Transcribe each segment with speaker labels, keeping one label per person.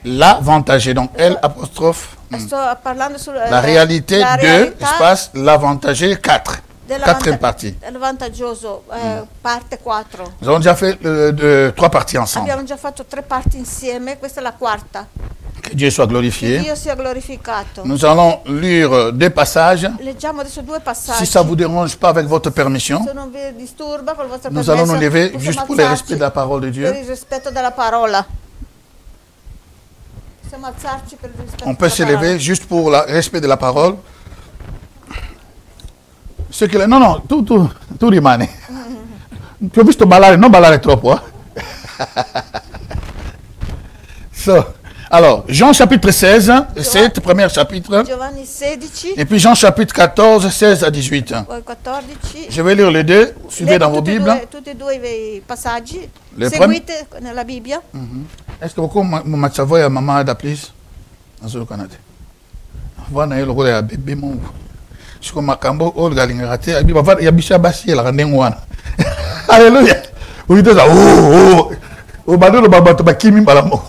Speaker 1: L'avantagé, donc L apostrophe. La réalité 2, espace, l'avantagé 4. Quatrième partie.
Speaker 2: Vantaggioso, parte 4.
Speaker 1: Nous avons déjà fait 3 parties ensemble.
Speaker 2: Abbiamo già fatto 3 parti insieme, questa è la quarta.
Speaker 1: Que Dieu soit glorifié.
Speaker 2: Che Dio sia glorificato.
Speaker 1: Nous allons lire 2 passages.
Speaker 2: Leggiamo adesso 2 passaggi.
Speaker 1: Si ça ne vous dérange pas avec votre permission,
Speaker 2: Se non vi disturba, col vostro
Speaker 1: nous
Speaker 2: permesso,
Speaker 1: allons nous lever juste pour le
Speaker 2: alzarci
Speaker 1: respect de la parole de Dieu.
Speaker 2: per il rispetto della parola. Possiamo alzarci per il rispetto
Speaker 1: On peut se
Speaker 2: della parola.
Speaker 1: lever juste pour le respect de la parole. Non, tout rimane. Tu as visto ballare, non ballare troppo. Alors, Jean chapitre 16, c'est le premier chapitre.
Speaker 2: Giovanni 16,
Speaker 1: Et puis Jean chapitre 14, 16 à 18.
Speaker 2: poi 14.
Speaker 1: Je vais lire les deux, suivez dans vos Bibles.
Speaker 2: Tutti e due i passaggi.
Speaker 1: Le
Speaker 2: Seguite nella Bibbia.
Speaker 1: Est-ce que vous avez un maman d'appeler? Voilà, il y a un bébé. Je suis makambo o galingate abi bava ya bisha basi la ndengwana. Alléluia. Oui ça. Oh badolo babato bakimi balamo.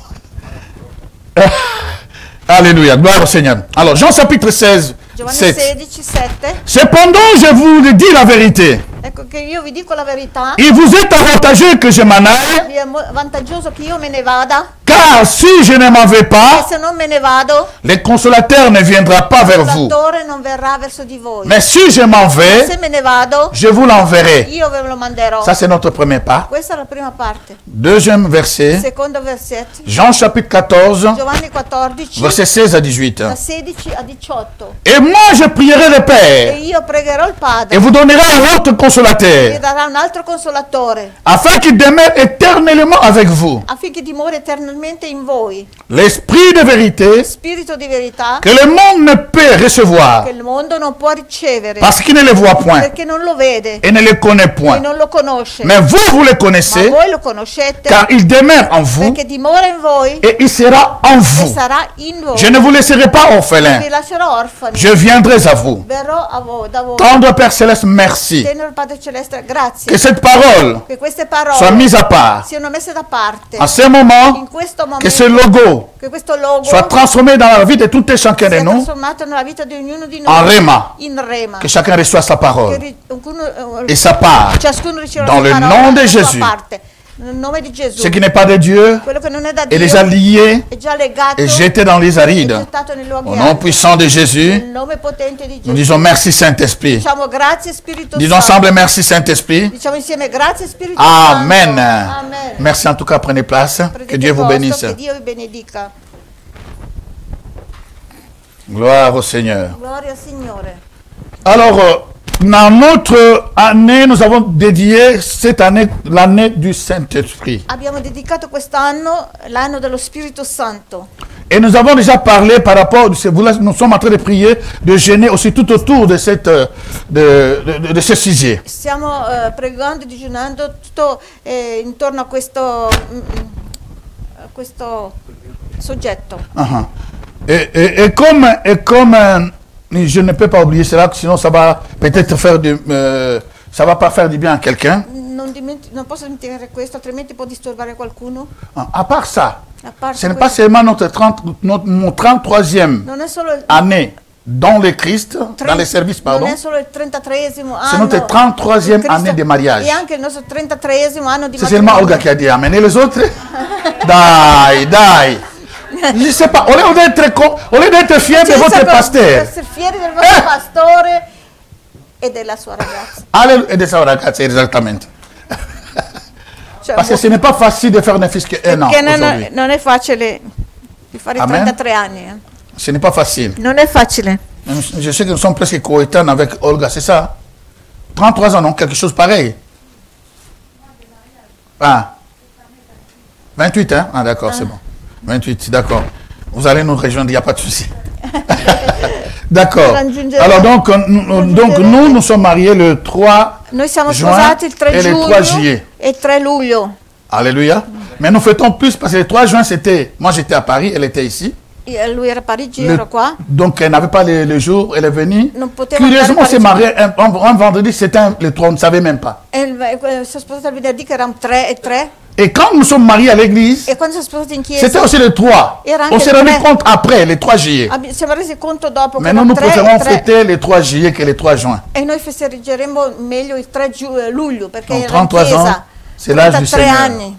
Speaker 1: Alléluia. Gloire au Seigneur. Alors Jean chapitre 16.
Speaker 2: Giovanni
Speaker 1: 7.
Speaker 2: 16, 7.
Speaker 1: Cependant, je vous dis la vérité.
Speaker 2: Ecco che io vi dico la verità.
Speaker 1: Il vous est avantageux que je m'en aille,
Speaker 2: È vantaggioso che io me ne vada.
Speaker 1: car si je ne m'en vais
Speaker 2: E
Speaker 1: pas,
Speaker 2: se non me ne vado,
Speaker 1: le consolateur ne viendra pas vers vous.
Speaker 2: l'attore non verrà verso di voi.
Speaker 1: Mais si je m'en vais,
Speaker 2: Se me ne vado,
Speaker 1: je vous l'enverrai.
Speaker 2: io ve lo manderò.
Speaker 1: Ça, c'est notre premier pas.
Speaker 2: Questa è la prima parte.
Speaker 1: Deuxième verset,
Speaker 2: Secondo versetto.
Speaker 1: Jean chapitre 14,
Speaker 2: Giovanni 14,
Speaker 1: verset 16 à 18.
Speaker 2: da 16 a 18.
Speaker 1: Et moi, je prierai le
Speaker 2: E
Speaker 1: Père,
Speaker 2: io pregherò il
Speaker 1: et
Speaker 2: Padre,
Speaker 1: vous donnerez un autre
Speaker 2: vi
Speaker 1: consolateur,
Speaker 2: darà un altro consolatore,
Speaker 1: afin qu'il demeure éternellement avec vous.
Speaker 2: affinché dimori eternamente in voi.
Speaker 1: L'esprit de vérité
Speaker 2: Spirito di verità
Speaker 1: que le monde ne peut recevoir,
Speaker 2: che il mondo non può ricevere,
Speaker 1: parce qu'il ne le voit point
Speaker 2: perché non lo vede
Speaker 1: et ne le connaît
Speaker 2: e
Speaker 1: point.
Speaker 2: non lo conosce.
Speaker 1: Mais vous le
Speaker 2: Ma
Speaker 1: connaissez,
Speaker 2: voi lo conoscete
Speaker 1: car il demeure en vous
Speaker 2: perché dimora in voi
Speaker 1: et il sera en
Speaker 2: e
Speaker 1: vous.
Speaker 2: sarà in voi.
Speaker 1: Je ne vous laisserai pas orphelins,
Speaker 2: Vi lascerò orfani.
Speaker 1: je viendrai à vous.
Speaker 2: Verrò a voi, da voi.
Speaker 1: Tendre Père Céleste, merci
Speaker 2: Tenero Padre Celeste, grazie
Speaker 1: que cette parole
Speaker 2: che queste
Speaker 1: soit
Speaker 2: parole
Speaker 1: mise à part.
Speaker 2: siano messe da parte.
Speaker 1: En ce moment,
Speaker 2: In questo
Speaker 1: que ce
Speaker 2: momento
Speaker 1: logo
Speaker 2: che questo logo
Speaker 1: soit transformé dans la vie de tout et chacun de
Speaker 2: sia
Speaker 1: nous,
Speaker 2: trasformato nella vita di ognuno di
Speaker 1: en
Speaker 2: noi
Speaker 1: Réma,
Speaker 2: in rema.
Speaker 1: que chacun reçoive sa
Speaker 2: Che
Speaker 1: parole
Speaker 2: ognuno,
Speaker 1: et sa part.
Speaker 2: ciascuno riceva
Speaker 1: Dans
Speaker 2: la
Speaker 1: le
Speaker 2: sua parola,
Speaker 1: nom de
Speaker 2: la sua
Speaker 1: Jésus.
Speaker 2: parte. Nel nome di Gesù.
Speaker 1: Ce qui n'est pas de Dieu
Speaker 2: Quello che non è da
Speaker 1: est
Speaker 2: Dio
Speaker 1: déjà lié
Speaker 2: è già legato
Speaker 1: et jeté dans les
Speaker 2: e
Speaker 1: arides.
Speaker 2: gettato nei luoghi
Speaker 1: Au nom
Speaker 2: alti.
Speaker 1: puissant de Jésus,
Speaker 2: Nel nome potente di
Speaker 1: nous
Speaker 2: Gesù.
Speaker 1: disons merci Saint-Esprit.
Speaker 2: Diciamo grazie Spirito
Speaker 1: Disons
Speaker 2: Santo.
Speaker 1: ensemble merci Saint-Esprit.
Speaker 2: Diciamo insieme grazie Spirito
Speaker 1: Amen.
Speaker 2: Santo. Amen.
Speaker 1: Merci en tout cas, prenez place. Que
Speaker 2: Prendete
Speaker 1: Dieu vous
Speaker 2: posto,
Speaker 1: bénisse.
Speaker 2: che Dio vi benedica.
Speaker 1: Gloire au Seigneur.
Speaker 2: Gloria al Signore.
Speaker 1: Alors, dans notre année, nous avons dédié cette année l'année du Saint-Esprit.
Speaker 2: Abbiamo dedicato quest'anno l'anno dello Spirito Santo.
Speaker 1: Et nous avons déjà parlé par rapport, nous sommes en train de prier, de jeûner aussi tout autour de, de ce sujet.
Speaker 2: Stiamo pregando e digiunando tutto intorno a questo soggetto.
Speaker 1: Et comme je ne peux pas oublier cela, sinon ça va peut-être faire ça va pas faire du bien à quelqu'un.
Speaker 2: Non posso dimenticare questo, altrimenti può disturbare qualcuno.
Speaker 1: À part ça,
Speaker 2: A parte
Speaker 1: ce n'est pas
Speaker 2: questo,
Speaker 1: seulement notre 33e
Speaker 2: non è solo il
Speaker 1: année dans le Christ, dans les services, pardon.
Speaker 2: Non è solo il 33esimo anno.
Speaker 1: C'est notre 33e
Speaker 2: in Cristo,
Speaker 1: année de mariage.
Speaker 2: E anche il nostro 33esimo anno di
Speaker 1: C'est seulement
Speaker 2: matrimonio.
Speaker 1: Olga qui a dit Amen. Et les autres, dai. Je ne sais pas, au lieu d'être fier de votre pasteur,
Speaker 2: Essere fieri del vostro pastore e della sua ragazza.
Speaker 1: et de sa ragazza, exactement.
Speaker 2: Cioè,
Speaker 1: Parce que ce n'est pas facile de faire un fils qu'un an
Speaker 2: perché
Speaker 1: aujourd'hui.
Speaker 2: non è facile di fare
Speaker 1: Amen.
Speaker 2: 33 anni.
Speaker 1: Ce n'est pas facile.
Speaker 2: Non è facile.
Speaker 1: Je sais que nous sommes presque coéternels avec Olga, c'est ça? 33 ans, non? Quelque chose pareil. Ah. 28, hein? Ah, d'accord, c'est bon. 28, d'accord. Vous allez nous rejoindre, il n'y a pas de souci. D'accord. Alors, donc, nous sommes mariés le 3
Speaker 2: Noi siamo
Speaker 1: juin
Speaker 2: sposati il 3
Speaker 1: et le 3
Speaker 2: giugno
Speaker 1: juillet.
Speaker 2: e il 3 luglio.
Speaker 1: Alléluia. Mais nous fêtons plus parce que le 3 juin, c'était... Moi, j'étais à Paris, elle était ici.
Speaker 2: Lui era a Parigi, io ero qua.
Speaker 1: Donc, elle n'avait pas le jour, elle est venue.
Speaker 2: Non poteva
Speaker 1: Curieusement, on s'est
Speaker 2: andare
Speaker 1: marié un vendredi, c'était le 3, on ne savait même pas.
Speaker 2: a Parigi. Si è sposato il venerdì che erano 3 e 3.
Speaker 1: Et quand nous sommes mariés à l'église,
Speaker 2: E quando siamo sposati in chiesa,
Speaker 1: c'était aussi les 3.
Speaker 2: Era anche
Speaker 1: On s'est
Speaker 2: il
Speaker 1: rendu
Speaker 2: 3.
Speaker 1: compte après, les 3 juillet.
Speaker 2: siamo resi conto dopo che
Speaker 1: Maintenant, nous
Speaker 2: erano 3
Speaker 1: préférons
Speaker 2: e 3.
Speaker 1: fêter les 3 juillet que les 3 juin.
Speaker 2: E noi festeggeremo meglio il 3 luglio perché
Speaker 1: Donc,
Speaker 2: era in
Speaker 1: 33 ans,
Speaker 2: chiesa.
Speaker 1: c'est l'âge du
Speaker 2: 33
Speaker 1: Seigneur.
Speaker 2: anni,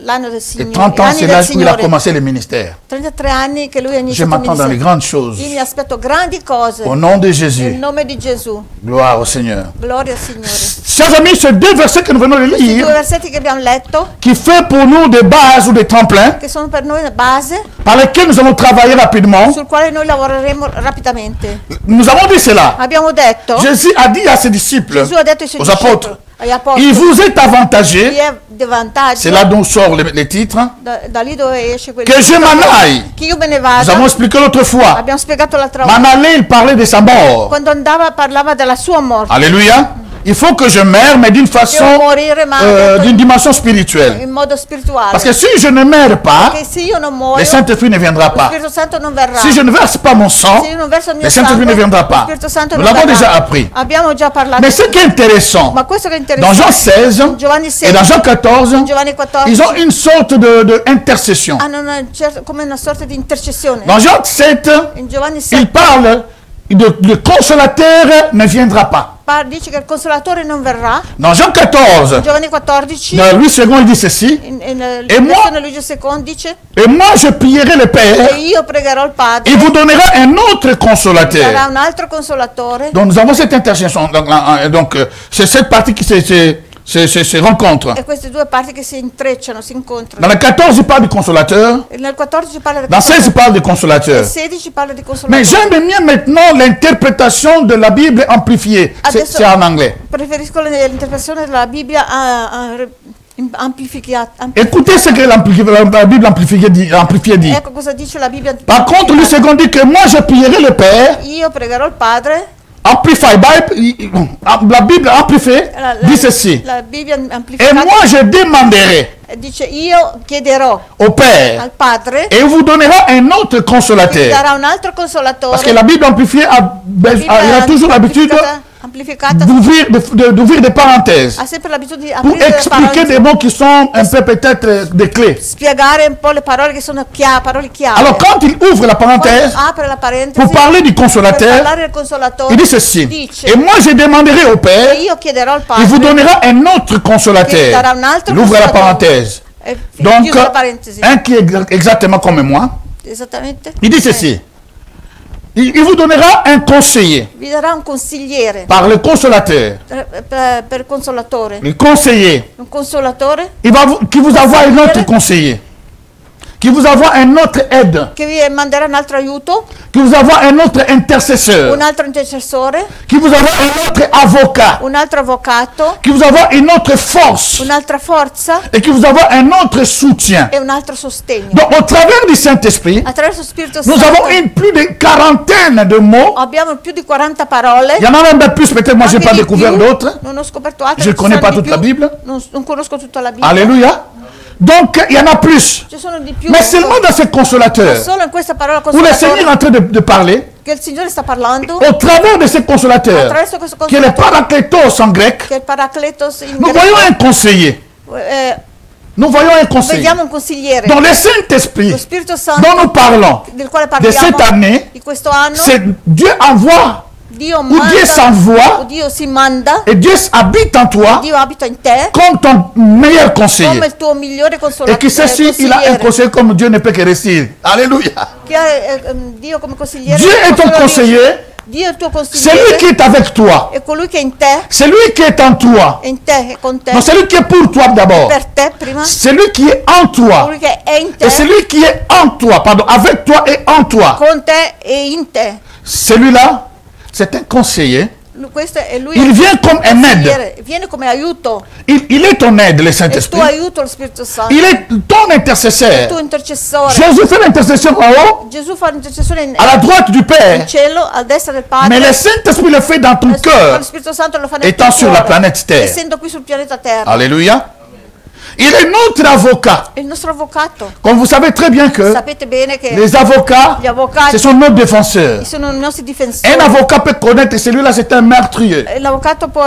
Speaker 2: l'anno del
Speaker 1: Et
Speaker 2: Signore.
Speaker 1: 30 ans,
Speaker 2: Anni
Speaker 1: c'est
Speaker 2: del
Speaker 1: l'âge où il a
Speaker 2: Signore.
Speaker 1: commencé le ministère.
Speaker 2: 33 anni che lui ha
Speaker 1: Je
Speaker 2: iniziato il
Speaker 1: m'attends dans les
Speaker 2: ministero.
Speaker 1: grandes choses.
Speaker 2: Io mi aspetto grandi cose.
Speaker 1: Au nom de
Speaker 2: Nel
Speaker 1: Jésus.
Speaker 2: nome di Gesù.
Speaker 1: Gloire au Seigneur.
Speaker 2: Gloria al Signore.
Speaker 1: Chers amis, ces 2 versets que nous venons de
Speaker 2: Questi 2
Speaker 1: lire,
Speaker 2: versetti che abbiamo letto,
Speaker 1: qui fait pour nous des bases ou des tremplins,
Speaker 2: che sono per noi la base,
Speaker 1: par lesquels nous allons travailler rapidement,
Speaker 2: sul quale noi lavoreremo rapidamente.
Speaker 1: nous avons dit cela.
Speaker 2: Abbiamo detto,
Speaker 1: Jésus a dit à ses disciples,
Speaker 2: Gesù ha detto ai suoi
Speaker 1: aux apôtres,
Speaker 2: agli apostoli,
Speaker 1: il vous est avantagé,
Speaker 2: chi è di vantaggio,
Speaker 1: c'est là dont sortent les titres,
Speaker 2: da lì dove esce quel
Speaker 1: que je m'en aille.
Speaker 2: che io me ne
Speaker 1: Nous
Speaker 2: vada.
Speaker 1: avons expliqué l'autre fois.
Speaker 2: Abbiamo spiegato l'altra
Speaker 1: M'en
Speaker 2: volta.
Speaker 1: aller, il parlait de sa mort.
Speaker 2: Quando andava parlava della sua morte.
Speaker 1: Alléluia. Il faut que je meure, mais d'une façon,
Speaker 2: Devo morire, ma ha detto
Speaker 1: d'une dimension spirituelle.
Speaker 2: in modo spirituale.
Speaker 1: Parce que si je ne meurs pas,
Speaker 2: Perché se io non muoio,
Speaker 1: le Saint-Esprit ne viendra
Speaker 2: lo
Speaker 1: pas.
Speaker 2: Spirito Santo non verrà.
Speaker 1: Si je ne verse pas mon sang,
Speaker 2: Se io non verso il mio
Speaker 1: le Saint-Esprit ne
Speaker 2: sangue,
Speaker 1: viendra
Speaker 2: lo
Speaker 1: pas.
Speaker 2: Spirito Santo
Speaker 1: Nous
Speaker 2: non
Speaker 1: l'avons
Speaker 2: verrà.
Speaker 1: déjà appris.
Speaker 2: Abbiamo già parlato.
Speaker 1: Mais ce qui est intéressant,
Speaker 2: Ma questo che è
Speaker 1: dans Jean
Speaker 2: interessante,
Speaker 1: 16
Speaker 2: Giovanni
Speaker 1: et
Speaker 2: 16,
Speaker 1: dans Jean 14,
Speaker 2: Giovanni 14,
Speaker 1: ils ont une sorte de intercession.
Speaker 2: hanno come una sorta di intercessione.
Speaker 1: Dans Jean 7,
Speaker 2: In Giovanni
Speaker 1: il
Speaker 2: 7
Speaker 1: parle de consolateur ne viendra pas.
Speaker 2: dice che il Consolatore non verrà.
Speaker 1: Dans Jean 14,
Speaker 2: In Giovanni 14,
Speaker 1: dans Louis II, il dit ceci,
Speaker 2: in
Speaker 1: E moi-
Speaker 2: versione Luigi II dice,
Speaker 1: et moi je prierai le
Speaker 2: e
Speaker 1: Père,
Speaker 2: io pregherò il Padre,
Speaker 1: il vous donnera un autre
Speaker 2: sarà
Speaker 1: consolateur.
Speaker 2: un altro Consolatore.
Speaker 1: Donc nous avons cette intercession. Donc, c'est cette partie qui se rencontre.
Speaker 2: E queste due parti che si intrecciano, si incontrano.
Speaker 1: Dans le 14, il parle du consolateur.
Speaker 2: E nel 14 parla del
Speaker 1: Dans 16, il
Speaker 2: Consolatore.
Speaker 1: parle du
Speaker 2: Nel
Speaker 1: consolateur.
Speaker 2: 16 parla di
Speaker 1: Mais
Speaker 2: Consolatore.
Speaker 1: j'aime bien maintenant l'interprétation de la Bible amplifiée.
Speaker 2: Adesso-
Speaker 1: C'est en anglais.
Speaker 2: Preferisco l'interpretazione della Bibbia amplificata.
Speaker 1: Écoutez ce que la Bible amplifiée dit.
Speaker 2: Ecco cosa dice la Bibbia.
Speaker 1: Par contre, lui second dit que moi je prierai le Père.
Speaker 2: Io pregherò il Padre.
Speaker 1: Amplified Bible, la Bible amplifiée dit ceci.
Speaker 2: La Bibbia
Speaker 1: Et
Speaker 2: amplificata
Speaker 1: moi je demanderai
Speaker 2: dice io chiederò
Speaker 1: au Père
Speaker 2: al Padre
Speaker 1: et il vous donnera un autre
Speaker 2: che mi
Speaker 1: consolateur.
Speaker 2: darà un altro Consolatore.
Speaker 1: Parce que la Bible amplifiée il a toujours l'habitude
Speaker 2: amplificata
Speaker 1: d'ouvrir des parenthèses
Speaker 2: ha sempre l'abitudine di
Speaker 1: pour
Speaker 2: aprire le
Speaker 1: expliquer des
Speaker 2: parole,
Speaker 1: mots qui sont un peu peut-être des clés.
Speaker 2: spiegare un po' le parole che sono parole chiave.
Speaker 1: Alors quand il ouvre la
Speaker 2: Quando
Speaker 1: parenthèse
Speaker 2: apre la parentesi
Speaker 1: pour parler du
Speaker 2: per
Speaker 1: consolateur,
Speaker 2: parlare del Consolatore,
Speaker 1: il dit ceci.
Speaker 2: dice
Speaker 1: Et moi je demanderai au Père,
Speaker 2: e io chiederò al
Speaker 1: il vous
Speaker 2: Padre
Speaker 1: donnera un autre
Speaker 2: che darà
Speaker 1: consolateur.
Speaker 2: un altro
Speaker 1: Il ouvre la
Speaker 2: Consolatore.
Speaker 1: parenthèse.
Speaker 2: E
Speaker 1: Donc,
Speaker 2: chiude la parentesi.
Speaker 1: un qui est exactement comme moi,
Speaker 2: Esattamente.
Speaker 1: il dit ceci. Il vous donnera un conseiller
Speaker 2: Vi darà un consigliere
Speaker 1: par le consolateur.
Speaker 2: per Consolatore.
Speaker 1: Le conseiller,
Speaker 2: Un Consolatore
Speaker 1: qui vous envoie un autre conseiller, qui vous envoie un autre aide,
Speaker 2: che vi manderà un altro aiuto,
Speaker 1: qui vous envoie un autre intercesseur,
Speaker 2: un altro intercessore,
Speaker 1: qui vous envoie un autre avocat,
Speaker 2: un altro avvocato,
Speaker 1: qui vous envoie une autre force
Speaker 2: un'altra forza
Speaker 1: et qui vous envoie un autre soutien.
Speaker 2: e un altro sostegno.
Speaker 1: Donc au travers du Saint-Esprit,
Speaker 2: Attraverso lo Spirito
Speaker 1: nous
Speaker 2: Santo
Speaker 1: avons plus de quarantaine de mots.
Speaker 2: abbiamo più di 40 parole.
Speaker 1: Il y en a même plus, peut-être moi je n'ai
Speaker 2: Anche
Speaker 1: pas
Speaker 2: di
Speaker 1: découvert
Speaker 2: più.
Speaker 1: d'autres.
Speaker 2: Non ho scoperto altre.
Speaker 1: Je ne
Speaker 2: ci
Speaker 1: connais
Speaker 2: sono
Speaker 1: pas
Speaker 2: di
Speaker 1: toute la
Speaker 2: più.
Speaker 1: Bible.
Speaker 2: Non conosco tutta la Bibbia.
Speaker 1: Alléluia. Donc il y en a plus.
Speaker 2: Ci sono di più.
Speaker 1: Mais seulement dans ce consolateur,
Speaker 2: Solo in questa parola
Speaker 1: où le Seigneur est
Speaker 2: consolatore
Speaker 1: en train de parler,
Speaker 2: che il Signore sta parlando,
Speaker 1: au travers de ce consolateur,
Speaker 2: attraverso questo
Speaker 1: qui est le
Speaker 2: consolatore
Speaker 1: parakletos en grec,
Speaker 2: che è il Paracletos in
Speaker 1: nous
Speaker 2: greco,
Speaker 1: voyons un conseiller. Nous voyons un conseiller.
Speaker 2: vediamo un consigliere.
Speaker 1: Dans le Saint-Esprit
Speaker 2: Lo Spirito Santo
Speaker 1: dont nous parlons
Speaker 2: del quale
Speaker 1: de cette
Speaker 2: parliamo
Speaker 1: année,
Speaker 2: di questo anno,
Speaker 1: c'est Dieu envoie
Speaker 2: Dio
Speaker 1: ou Dieu
Speaker 2: manda,
Speaker 1: s'envoie
Speaker 2: Dio si manda,
Speaker 1: et Dieu habite en toi
Speaker 2: Dio abita in te
Speaker 1: comme ton meilleur
Speaker 2: come
Speaker 1: conseiller.
Speaker 2: il tuo migliore
Speaker 1: Et
Speaker 2: consolatore.
Speaker 1: qui sait si il a un conseiller comme Dieu ne peut que réussir. Alléluia.
Speaker 2: Che ha Dio come consigliere.
Speaker 1: Dieu est ton conseiller.
Speaker 2: Dio è il tuo
Speaker 1: C'est lui
Speaker 2: consigliere.
Speaker 1: qui est avec toi.
Speaker 2: È colui che è in te,
Speaker 1: C'est lui qui est en toi.
Speaker 2: è in te, è con te,
Speaker 1: Non, c'est lui qui est pour toi d'abord.
Speaker 2: per te prima,
Speaker 1: C'est lui qui est en toi.
Speaker 2: colui che è in
Speaker 1: Et c'est
Speaker 2: te,
Speaker 1: lui qui est en toi, pardon, avec toi et en toi.
Speaker 2: con te e in te.
Speaker 1: Celui-là, c'est un conseiller.
Speaker 2: Questo è lui.
Speaker 1: Il vient comme un aide.
Speaker 2: consigliere, viene come aiuto.
Speaker 1: Il est ton aide, le
Speaker 2: È il tuo
Speaker 1: Saint-Esprit.
Speaker 2: aiuto lo Spirito Santo.
Speaker 1: Il est ton
Speaker 2: È il
Speaker 1: intercesseur.
Speaker 2: tuo intercessore.
Speaker 1: Jésus fait l'intercession en haut,
Speaker 2: Gesù fa l'intercessione in
Speaker 1: à la droite du Père.
Speaker 2: in cielo, a destra del Padre.
Speaker 1: Mais le Saint-Esprit le fait dans ton
Speaker 2: Lo
Speaker 1: cœur,
Speaker 2: Spirito Santo lo fa nel
Speaker 1: étant
Speaker 2: tuo
Speaker 1: sur la
Speaker 2: cuore,
Speaker 1: planète Terre.
Speaker 2: essendo qui sul pianeta Terra.
Speaker 1: Alléluia. Il est notre avocat.
Speaker 2: Il nostro avvocato.
Speaker 1: Comme vous savez très bien que
Speaker 2: Sapete bene che
Speaker 1: les avocats,
Speaker 2: gli avvocati
Speaker 1: ce sont nos défenseurs.
Speaker 2: sono i nostri difensori.
Speaker 1: Un avocat peut connaître que celui-là c'est un meurtrier.
Speaker 2: L'avvocato può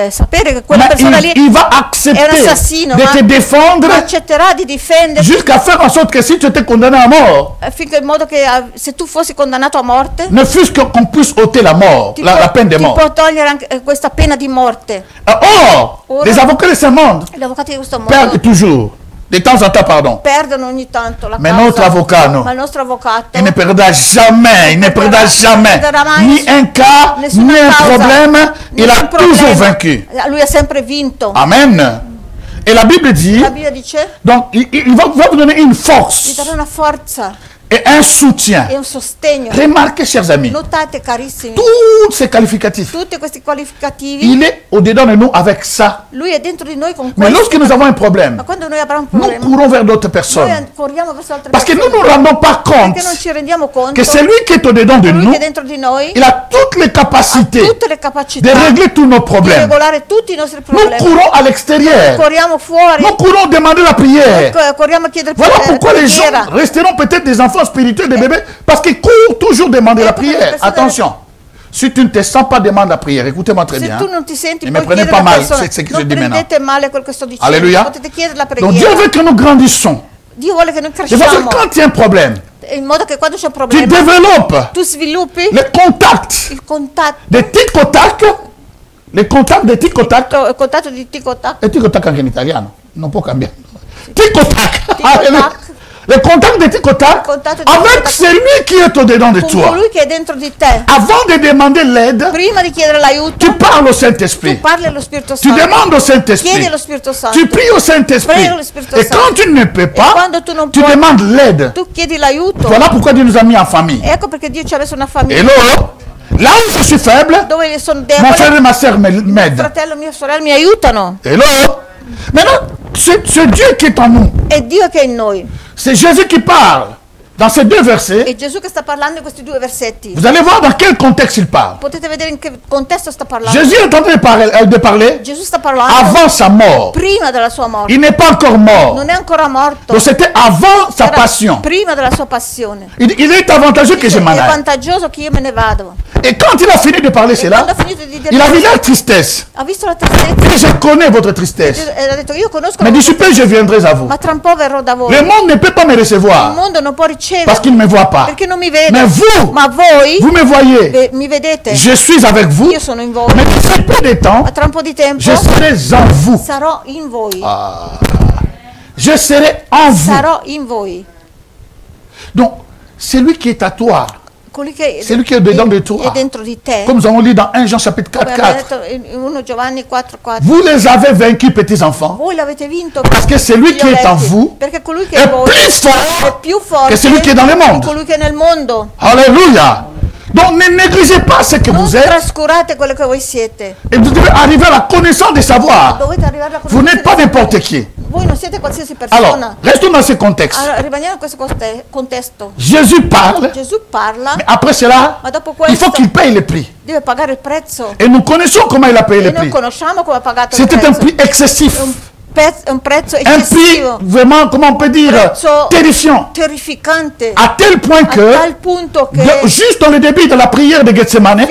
Speaker 2: sapere che quella
Speaker 1: Mais
Speaker 2: persona lì
Speaker 1: il va
Speaker 2: è un
Speaker 1: accepter
Speaker 2: assassino,
Speaker 1: de te défendre
Speaker 2: ma accetterà di difenderti
Speaker 1: jusqu'à faire en sorte que si tu étais condamné à mort,
Speaker 2: finché in modo che se tu fossi condannato a morte
Speaker 1: ne fût-ce qu'on puisse ôter la mort, la peine de
Speaker 2: ti
Speaker 1: mort.
Speaker 2: può togliere anche questa pena di morte.
Speaker 1: Or,
Speaker 2: Ora-
Speaker 1: les avocats de ce monde
Speaker 2: Gli avvocati di questo
Speaker 1: perdent
Speaker 2: mondo
Speaker 1: toujours, de temps en temps, pardon.
Speaker 2: perdono ogni tanto la
Speaker 1: Mais
Speaker 2: causa,
Speaker 1: notre avocat, non.
Speaker 2: ma il nostro avvocato
Speaker 1: Il ne perdra jamais, il ne perdra jamais ni un cas,
Speaker 2: nessuna
Speaker 1: ni un
Speaker 2: causa,
Speaker 1: problème, il
Speaker 2: nessun
Speaker 1: a toujours
Speaker 2: problema.
Speaker 1: vaincu.
Speaker 2: Lui ha sempre vinto.
Speaker 1: Amen. Et la Bible dit,
Speaker 2: La Bibbia dice
Speaker 1: donc il va vous donner une
Speaker 2: gli
Speaker 1: force
Speaker 2: darà una forza
Speaker 1: et un soutien.
Speaker 2: e un sostegno.
Speaker 1: Remarquez, chers amis,
Speaker 2: Notate, carissimi,
Speaker 1: tous ces qualificatifs,
Speaker 2: tutti questi qualificativi.
Speaker 1: il est au-dedans de nous avec ça.
Speaker 2: Lui è dentro di noi con
Speaker 1: Mais
Speaker 2: questo.
Speaker 1: lorsque nous avons un problème,
Speaker 2: Ma quando noi avremo un
Speaker 1: nous
Speaker 2: problema,
Speaker 1: courons vers d'autres
Speaker 2: noi
Speaker 1: personnes.
Speaker 2: corriamo verso altre
Speaker 1: Parce que nous
Speaker 2: persone.
Speaker 1: ne nous rendons pas compte
Speaker 2: Perché non ci rendiamo conto
Speaker 1: que c'est lui qui est au-dedans de
Speaker 2: lui
Speaker 1: nous.
Speaker 2: che è dentro di noi
Speaker 1: Il a toutes les
Speaker 2: ha
Speaker 1: capacités
Speaker 2: tutte le
Speaker 1: de
Speaker 2: capacità
Speaker 1: régler tous nos
Speaker 2: di
Speaker 1: problèmes.
Speaker 2: regolare tutti i nostri
Speaker 1: Nous
Speaker 2: problemi.
Speaker 1: courons à l'extérieur.
Speaker 2: Corriamo fuori,
Speaker 1: Nous courons demander la prière.
Speaker 2: corriamo a chiedere
Speaker 1: Voilà pourquoi les gens
Speaker 2: preghiera.
Speaker 1: resteront peut-être des enfants spirituels, des bébés, parce qu'ils courent toujours demander la
Speaker 2: pourquoi les
Speaker 1: prière.
Speaker 2: personnes-
Speaker 1: Attention, si tu ne te sens pas, demande la prière. Écoutez-moi très
Speaker 2: Se
Speaker 1: bien.
Speaker 2: tu non ti senti,
Speaker 1: Ne
Speaker 2: puoi
Speaker 1: me prenez
Speaker 2: chiedere
Speaker 1: pas
Speaker 2: alla
Speaker 1: mal,
Speaker 2: persona.
Speaker 1: c'est ce que je
Speaker 2: Non
Speaker 1: dis maintenant.
Speaker 2: prendete male quel che sto dicendo.
Speaker 1: Alléluia.
Speaker 2: Potete chiedere la
Speaker 1: Donc Dieu
Speaker 2: preghiera.
Speaker 1: veut que nous grandissions.
Speaker 2: Dio vuole che noi
Speaker 1: De façon
Speaker 2: cresciamo
Speaker 1: que quand il y a un problème,
Speaker 2: in modo che quando c'è un
Speaker 1: tu
Speaker 2: problema
Speaker 1: développes
Speaker 2: tu sviluppi
Speaker 1: les contacts
Speaker 2: il contatto,
Speaker 1: de tic au tac, les contacts de tic au tac.
Speaker 2: il contatto di tic tac.
Speaker 1: E tic au tac anche in italiano, non può cambiare. Tic au tac.
Speaker 2: Tic au tac.
Speaker 1: Le contact de tic au tac
Speaker 2: contatto di
Speaker 1: avec
Speaker 2: tic au tac.
Speaker 1: celui qui est au-dedans de
Speaker 2: Con
Speaker 1: toi.
Speaker 2: colui che è dentro di te.
Speaker 1: Avant de demander l'aide,
Speaker 2: Prima di chiedere l'aiuto,
Speaker 1: tu parles au
Speaker 2: tu
Speaker 1: Saint-Esprit.
Speaker 2: parli allo Spirito
Speaker 1: Tu
Speaker 2: Santo.
Speaker 1: demandes au
Speaker 2: Chiedi
Speaker 1: Saint-Esprit.
Speaker 2: allo Spirito Santo.
Speaker 1: Tu pries au Saint-Esprit.
Speaker 2: Prie allo Spirito
Speaker 1: Et
Speaker 2: Santo.
Speaker 1: quand tu ne peux pas,
Speaker 2: quando tu non
Speaker 1: tu
Speaker 2: puoi,
Speaker 1: demandes l'aide.
Speaker 2: tu chiedi l'aiuto.
Speaker 1: Voilà pourquoi Dieu nous a mis en famille.
Speaker 2: Ecco perché Dio ci ha messo una
Speaker 1: Et
Speaker 2: famiglia
Speaker 1: là où je suis faible,
Speaker 2: dove sono
Speaker 1: mon
Speaker 2: debole,
Speaker 1: frère et ma soeur
Speaker 2: mio
Speaker 1: m'aident.
Speaker 2: fratello e mia sorella mi aiutano.
Speaker 1: Et là, maintenant, c'est Dieu qui est en nous.
Speaker 2: È Dio che è in noi.
Speaker 1: C'est Jésus qui parle. Dans ces deux versets,
Speaker 2: È Gesù che sta parlando in questi due versetti.
Speaker 1: vous allez voir dans quel contexte il parle.
Speaker 2: Potete vedere in che contesto sta parlando.
Speaker 1: Jésus est en train de parler
Speaker 2: Gesù sta parlando
Speaker 1: avant sa mort.
Speaker 2: prima della sua morte.
Speaker 1: Il n'est pas encore mort.
Speaker 2: Non è ancora morto.
Speaker 1: Donc c'était avant sa
Speaker 2: Era
Speaker 1: passion.
Speaker 2: prima della sua passione.
Speaker 1: Il est avantageux que je m'en
Speaker 2: È
Speaker 1: aille.
Speaker 2: vantaggioso che io me ne vado.
Speaker 1: Et quand il a fini de parler
Speaker 2: E quando
Speaker 1: cela,
Speaker 2: ha finito di dire
Speaker 1: il a vu la tristesse.
Speaker 2: ha visto la tristezza
Speaker 1: Il dit, je connais votre tristesse.
Speaker 2: e ha detto io conosco
Speaker 1: Mais
Speaker 2: la
Speaker 1: d'ici
Speaker 2: vostra
Speaker 1: peu, je viendrai à vous.
Speaker 2: ma tra un po' verrò da voi.
Speaker 1: Le monde ne peut pas me
Speaker 2: Il
Speaker 1: recevoir
Speaker 2: mondo non può
Speaker 1: parce
Speaker 2: ricevere
Speaker 1: qu'il ne me voit pas.
Speaker 2: perché non mi vede.
Speaker 1: Mais vous,
Speaker 2: Ma voi
Speaker 1: vous me voyez.
Speaker 2: mi vedete.
Speaker 1: Je suis avec vous.
Speaker 2: Io sono in voi.
Speaker 1: Mais d'ici peu de temps,
Speaker 2: Ma tra un po' di tempo
Speaker 1: je serai en vous.
Speaker 2: sarò in voi.
Speaker 1: Je serai en vous.
Speaker 2: Sarò in voi.
Speaker 1: Donc, celui qui est à toi,
Speaker 2: Colui che
Speaker 1: celui qui est dedans de toi,
Speaker 2: è dentro di te.
Speaker 1: comme nous avons lu dans 1 Jean chapitre
Speaker 2: Come
Speaker 1: 4,
Speaker 2: abbiamo
Speaker 1: 4,
Speaker 2: detto in 1 Giovanni 4:4.
Speaker 1: vous les avez vaincus, petits enfants,
Speaker 2: Voi l'avete vinto
Speaker 1: parce que celui qui est en vous
Speaker 2: perché colui che
Speaker 1: est
Speaker 2: è in voi
Speaker 1: plus
Speaker 2: è
Speaker 1: fort
Speaker 2: più forte
Speaker 1: que celui qui est dans le monde.
Speaker 2: colui che è nel mondo.
Speaker 1: Alléluia. Donc, ne négligez pas ce que
Speaker 2: Non
Speaker 1: vous êtes
Speaker 2: trascurate quello che voi siete.
Speaker 1: et vous devez arriver à la connaissance de savoir.
Speaker 2: Dovete arrivare alla
Speaker 1: Vous n'êtes pas n'importe qui.
Speaker 2: Voi non siete qualsiasi
Speaker 1: Alors,
Speaker 2: persona.
Speaker 1: restons dans ce contexte.
Speaker 2: Allora, rimaniamo in questo contesto.
Speaker 1: Jésus parle,
Speaker 2: Gesù parla,
Speaker 1: mais après cela,
Speaker 2: ma dopo
Speaker 1: il faut
Speaker 2: questo
Speaker 1: qu'il paye le prix.
Speaker 2: deve pagare il prezzo.
Speaker 1: Et nous connaissons comment il a payé
Speaker 2: E
Speaker 1: le
Speaker 2: noi
Speaker 1: prix.
Speaker 2: conosciamo come ha pagato il
Speaker 1: C'était un
Speaker 2: prezzo.
Speaker 1: prix excessif.
Speaker 2: Un prezzo
Speaker 1: Un prix
Speaker 2: eccessivo,
Speaker 1: vraiment, comment on peut dire,
Speaker 2: prezzo
Speaker 1: terrifiant.
Speaker 2: terrificante,
Speaker 1: À tel point
Speaker 2: a
Speaker 1: que,
Speaker 2: tal punto che
Speaker 1: juste dans le début de la prière de Gethsemane,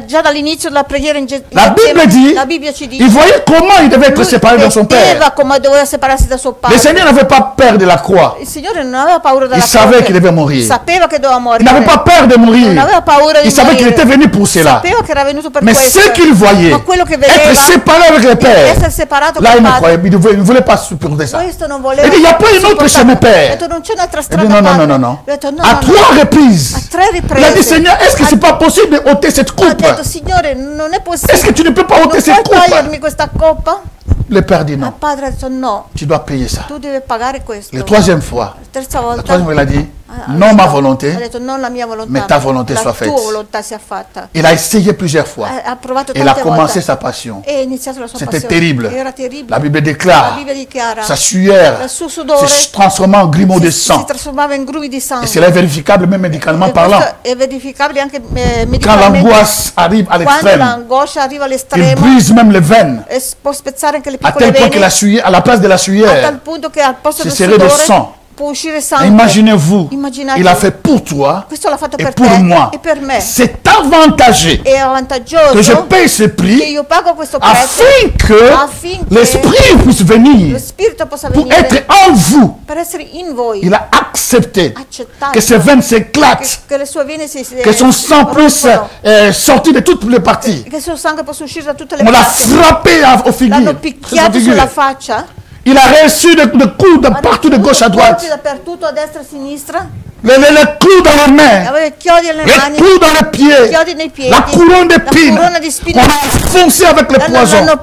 Speaker 2: già dall'inizio della preghiera in
Speaker 1: la Bible dit,
Speaker 2: la Bibbia ci dice
Speaker 1: il voyait comment il devait être
Speaker 2: lui
Speaker 1: séparé de son Père.
Speaker 2: vedeva come doveva separarsi da suo
Speaker 1: Le
Speaker 2: padre.
Speaker 1: Seigneur n'avait pas peur de la croix.
Speaker 2: Il Signore non aveva paura della
Speaker 1: Il savait
Speaker 2: croce.
Speaker 1: qu'il devait mourir.
Speaker 2: Sapeva che doveva
Speaker 1: Il
Speaker 2: morire.
Speaker 1: n'avait pas peur de mourir.
Speaker 2: Non aveva paura di
Speaker 1: Il savait qu'il
Speaker 2: morire.
Speaker 1: était venu pour cela.
Speaker 2: Sapeva che era venuto per
Speaker 1: Mais
Speaker 2: questo.
Speaker 1: ce qu'il voyait,
Speaker 2: Ma quello che
Speaker 1: être
Speaker 2: vedeva,
Speaker 1: séparé avec le Père,
Speaker 2: essere separato
Speaker 1: là
Speaker 2: dal
Speaker 1: il ne
Speaker 2: padre,
Speaker 1: croyait, il ne voulait pas supporter ça.
Speaker 2: questo non voleva.
Speaker 1: Il dit, il n'y a pas un autre chemin,
Speaker 2: Ha
Speaker 1: Père.
Speaker 2: detto, non c'è un'altra
Speaker 1: Il
Speaker 2: strada.
Speaker 1: dit, non, non,
Speaker 2: padre.
Speaker 1: non, non, non.
Speaker 2: Ha detto, no,
Speaker 1: À
Speaker 2: no,
Speaker 1: trois
Speaker 2: no. A
Speaker 1: reprises,
Speaker 2: tre
Speaker 1: il a dit,
Speaker 2: riprese.
Speaker 1: Seigneur, est-ce que c'est pas possible de ôter cette
Speaker 2: Ha
Speaker 1: coupe?
Speaker 2: detto, Signore, non è possibile.
Speaker 1: Est-ce que tu ne peux pas
Speaker 2: Non
Speaker 1: ôter cette
Speaker 2: puoi
Speaker 1: coupe?
Speaker 2: togliermi questa coppa?
Speaker 1: Le Père dit
Speaker 2: Ma il
Speaker 1: non,
Speaker 2: padre ha detto no,
Speaker 1: tu dois payer ça.
Speaker 2: tu devi pagare questo.
Speaker 1: La troisième fois,
Speaker 2: La terza
Speaker 1: la
Speaker 2: volta
Speaker 1: troisième fois, il a dit, non ma volonté,
Speaker 2: ha detto non la mia volontà,
Speaker 1: mais ta volonté
Speaker 2: la
Speaker 1: soit faite.
Speaker 2: tua volontà sia fatta.
Speaker 1: Il a essayé plusieurs fois.
Speaker 2: Ha provato
Speaker 1: Il a
Speaker 2: tante
Speaker 1: commencé
Speaker 2: volte
Speaker 1: sa passion.
Speaker 2: e ha iniziato la sua
Speaker 1: C'était
Speaker 2: passione.
Speaker 1: terrible.
Speaker 2: Era terribile.
Speaker 1: La Bible
Speaker 2: La
Speaker 1: déclare,
Speaker 2: Bibbia dichiara
Speaker 1: sa sueur
Speaker 2: il suo sudore
Speaker 1: se transformait en grumeaux de
Speaker 2: si
Speaker 1: sang.
Speaker 2: trasformava in grumi di
Speaker 1: Et
Speaker 2: sangue.
Speaker 1: c'est vérificable même médicalement
Speaker 2: E
Speaker 1: parlant.
Speaker 2: questo è verificabile anche
Speaker 1: Quand
Speaker 2: medicalmente.
Speaker 1: l'angoisse arrive à
Speaker 2: Quando
Speaker 1: l'extrême,
Speaker 2: l'angoscia arriva
Speaker 1: il
Speaker 2: all'estremo
Speaker 1: brise même les veines,
Speaker 2: e può spezzare anche le
Speaker 1: à
Speaker 2: piccole
Speaker 1: tel point que
Speaker 2: vene,
Speaker 1: la sueur, à la place de la
Speaker 2: a tal
Speaker 1: sueur,
Speaker 2: punto che al posto
Speaker 1: ce
Speaker 2: del
Speaker 1: serait de
Speaker 2: sudore
Speaker 1: sang.
Speaker 2: può uscire sangue.
Speaker 1: Imaginez-vous,
Speaker 2: Immaginate.
Speaker 1: il a fait pour toi
Speaker 2: Questo l'ha fatto
Speaker 1: et
Speaker 2: per
Speaker 1: pour
Speaker 2: te
Speaker 1: moi.
Speaker 2: e per me.
Speaker 1: C'est avantageux
Speaker 2: È
Speaker 1: que je
Speaker 2: vantaggioso
Speaker 1: paye ce
Speaker 2: che
Speaker 1: prix
Speaker 2: io pago questo prezzo
Speaker 1: afin que l'Esprit puisse
Speaker 2: lo
Speaker 1: venir
Speaker 2: Spirito possa
Speaker 1: pour
Speaker 2: venire
Speaker 1: être en vous.
Speaker 2: per essere in voi.
Speaker 1: Il a accepté
Speaker 2: Accettato
Speaker 1: que ses veines s'éclatent,
Speaker 2: che le sue vene si
Speaker 1: que son sang puisse
Speaker 2: rompono,
Speaker 1: sortir de toutes les parties.
Speaker 2: che il suo sangue possa uscire da tutte le
Speaker 1: On l'a
Speaker 2: parti.
Speaker 1: frappé au
Speaker 2: L'hanno
Speaker 1: figure.
Speaker 2: picchiato sulla faccia.
Speaker 1: Il a reçu des coups de
Speaker 2: Ha
Speaker 1: partout, de gauche à
Speaker 2: ricevuto
Speaker 1: droite.
Speaker 2: colpi dappertutto, a destra e a sinistra.
Speaker 1: Les clous dans les mains,
Speaker 2: Aveva i chiodi alle
Speaker 1: les
Speaker 2: mani,
Speaker 1: clous dans les pieds,
Speaker 2: chiodi nei piedi,
Speaker 1: la couronne
Speaker 2: la
Speaker 1: d'épines.
Speaker 2: corona di
Speaker 1: On
Speaker 2: spine.
Speaker 1: a foncé avec le poison
Speaker 2: L'hanno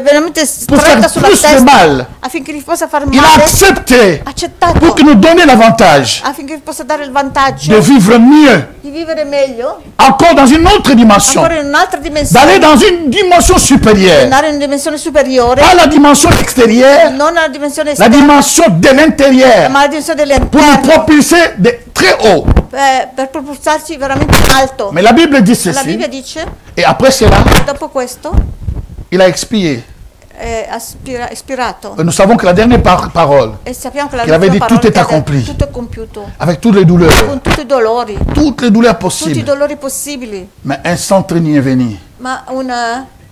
Speaker 2: veramente
Speaker 1: pour
Speaker 2: stretta
Speaker 1: faire
Speaker 2: sulla
Speaker 1: plus de
Speaker 2: testa
Speaker 1: mal.
Speaker 2: affinché gli possa far
Speaker 1: Il a
Speaker 2: male.
Speaker 1: accepté
Speaker 2: Accettato
Speaker 1: pour qu'il nous donne l'avantage
Speaker 2: affinché possa dare il
Speaker 1: de
Speaker 2: vantaggio
Speaker 1: vivre mieux,
Speaker 2: di vivere meglio,
Speaker 1: encore dans une autre dimension,
Speaker 2: ancora in un'altra
Speaker 1: d'aller
Speaker 2: dimensione,
Speaker 1: dans une dimension supérieure,
Speaker 2: andare in una dimensione superiore,
Speaker 1: pas la dimension extérieure,
Speaker 2: non alla dimensione
Speaker 1: la
Speaker 2: esterna,
Speaker 1: dimension de l'intérieur,
Speaker 2: ma alla dimensione
Speaker 1: pour nous
Speaker 2: dell'interno,
Speaker 1: propulser de très haut.
Speaker 2: per propulsarci veramente in alto.
Speaker 1: Mais la Bible dit
Speaker 2: La Bibbia
Speaker 1: ceci,
Speaker 2: dice,
Speaker 1: et après cela,
Speaker 2: dopo questo,
Speaker 1: il a expié.
Speaker 2: ha ispirato.
Speaker 1: Et nous savons que la dernière parole,
Speaker 2: E sappiamo che la
Speaker 1: Che aveva
Speaker 2: l'ultima
Speaker 1: detto,
Speaker 2: parola
Speaker 1: tutto è
Speaker 2: che ha detto,
Speaker 1: accompli.
Speaker 2: tutto è compiuto,
Speaker 1: avec toutes les douleurs,
Speaker 2: con tutti i dolori,
Speaker 1: toutes les douleurs
Speaker 2: tutti i
Speaker 1: possibles,
Speaker 2: dolori possibili,
Speaker 1: mais un centenier est venu.
Speaker 2: ma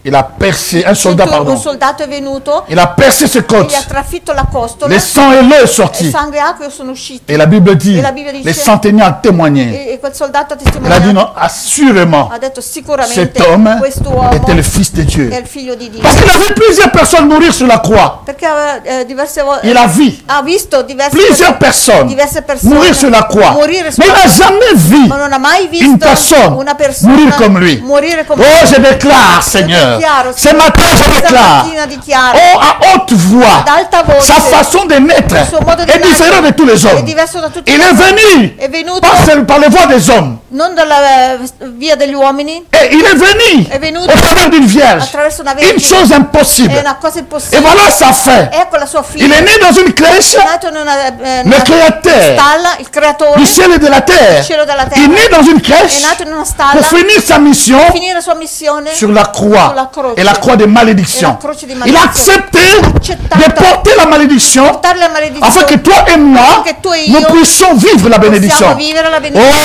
Speaker 1: Il a percé, un soldat,
Speaker 2: un
Speaker 1: pardon,
Speaker 2: soldato è venuto
Speaker 1: il a percé ses
Speaker 2: e
Speaker 1: côtes.
Speaker 2: gli ha trafitto la costola,
Speaker 1: Le sang et l'eau est
Speaker 2: e
Speaker 1: sorti.
Speaker 2: sangue e acqua sono usciti.
Speaker 1: Et la Bible dit,
Speaker 2: Et la Bible dit,
Speaker 1: les centeniers ont témoigné.
Speaker 2: E quel soldato ha
Speaker 1: Il a dit
Speaker 2: testimoniato,
Speaker 1: non, assurément,
Speaker 2: ha detto
Speaker 1: cet
Speaker 2: sicuramente
Speaker 1: homme
Speaker 2: quest'uomo
Speaker 1: était le Fils de Dieu.
Speaker 2: è il figlio di Dio.
Speaker 1: Parce qu'il a vu plusieurs personnes mourir sur la croix.
Speaker 2: Perché aveva diverse volte
Speaker 1: Il a vu
Speaker 2: ha visto diverse
Speaker 1: plusieurs personnes
Speaker 2: diverse persone
Speaker 1: mourir sur la croix.
Speaker 2: morire
Speaker 1: Mais il n'a jamais vu
Speaker 2: ma non ha mai visto
Speaker 1: une personne
Speaker 2: una persona
Speaker 1: mourir comme lui.
Speaker 2: morire come
Speaker 1: Oh, je déclare, Seigneur,
Speaker 2: Dichiaro,
Speaker 1: ce matin je déclare,
Speaker 2: stamattina dichiaro
Speaker 1: oh, à haute voix,
Speaker 2: ad alta voce
Speaker 1: sa façon de naître
Speaker 2: il suo modo di
Speaker 1: est différent de tous les
Speaker 2: è
Speaker 1: hommes.
Speaker 2: diverso da tutti
Speaker 1: Il
Speaker 2: gli
Speaker 1: est
Speaker 2: altri.
Speaker 1: venu,
Speaker 2: È venuto
Speaker 1: par les voix des hommes,
Speaker 2: non dalla via degli uomini,
Speaker 1: et il est venu
Speaker 2: è venuto
Speaker 1: au travers d'une vierge.
Speaker 2: attraverso una
Speaker 1: Une
Speaker 2: vergine.
Speaker 1: chose
Speaker 2: È
Speaker 1: impossible.
Speaker 2: una cosa
Speaker 1: Et
Speaker 2: impossibile.
Speaker 1: voilà sa fin.
Speaker 2: Ecco la sua figlia.
Speaker 1: Il est né dans une crèche,
Speaker 2: È nato in una
Speaker 1: le créateur
Speaker 2: stalla, il creatore
Speaker 1: du ciel et de la terre.
Speaker 2: il cielo e della
Speaker 1: Il est
Speaker 2: terra.
Speaker 1: né dans une
Speaker 2: È
Speaker 1: crèche
Speaker 2: nato in una
Speaker 1: pour
Speaker 2: stalla
Speaker 1: finir sa mission
Speaker 2: per finire la sua missione
Speaker 1: sur la croix
Speaker 2: sulla croce.
Speaker 1: et la croix de
Speaker 2: E
Speaker 1: malédiction.
Speaker 2: la croce di
Speaker 1: Il a
Speaker 2: maledizione.
Speaker 1: accepté
Speaker 2: Accettato
Speaker 1: de porter la malédiction
Speaker 2: portare la maledizione
Speaker 1: afin que toi et moi,
Speaker 2: affinché tu e io
Speaker 1: nous puissions vivre la bénédiction.
Speaker 2: possiamo vivere la
Speaker 1: Oh,
Speaker 2: benedizione.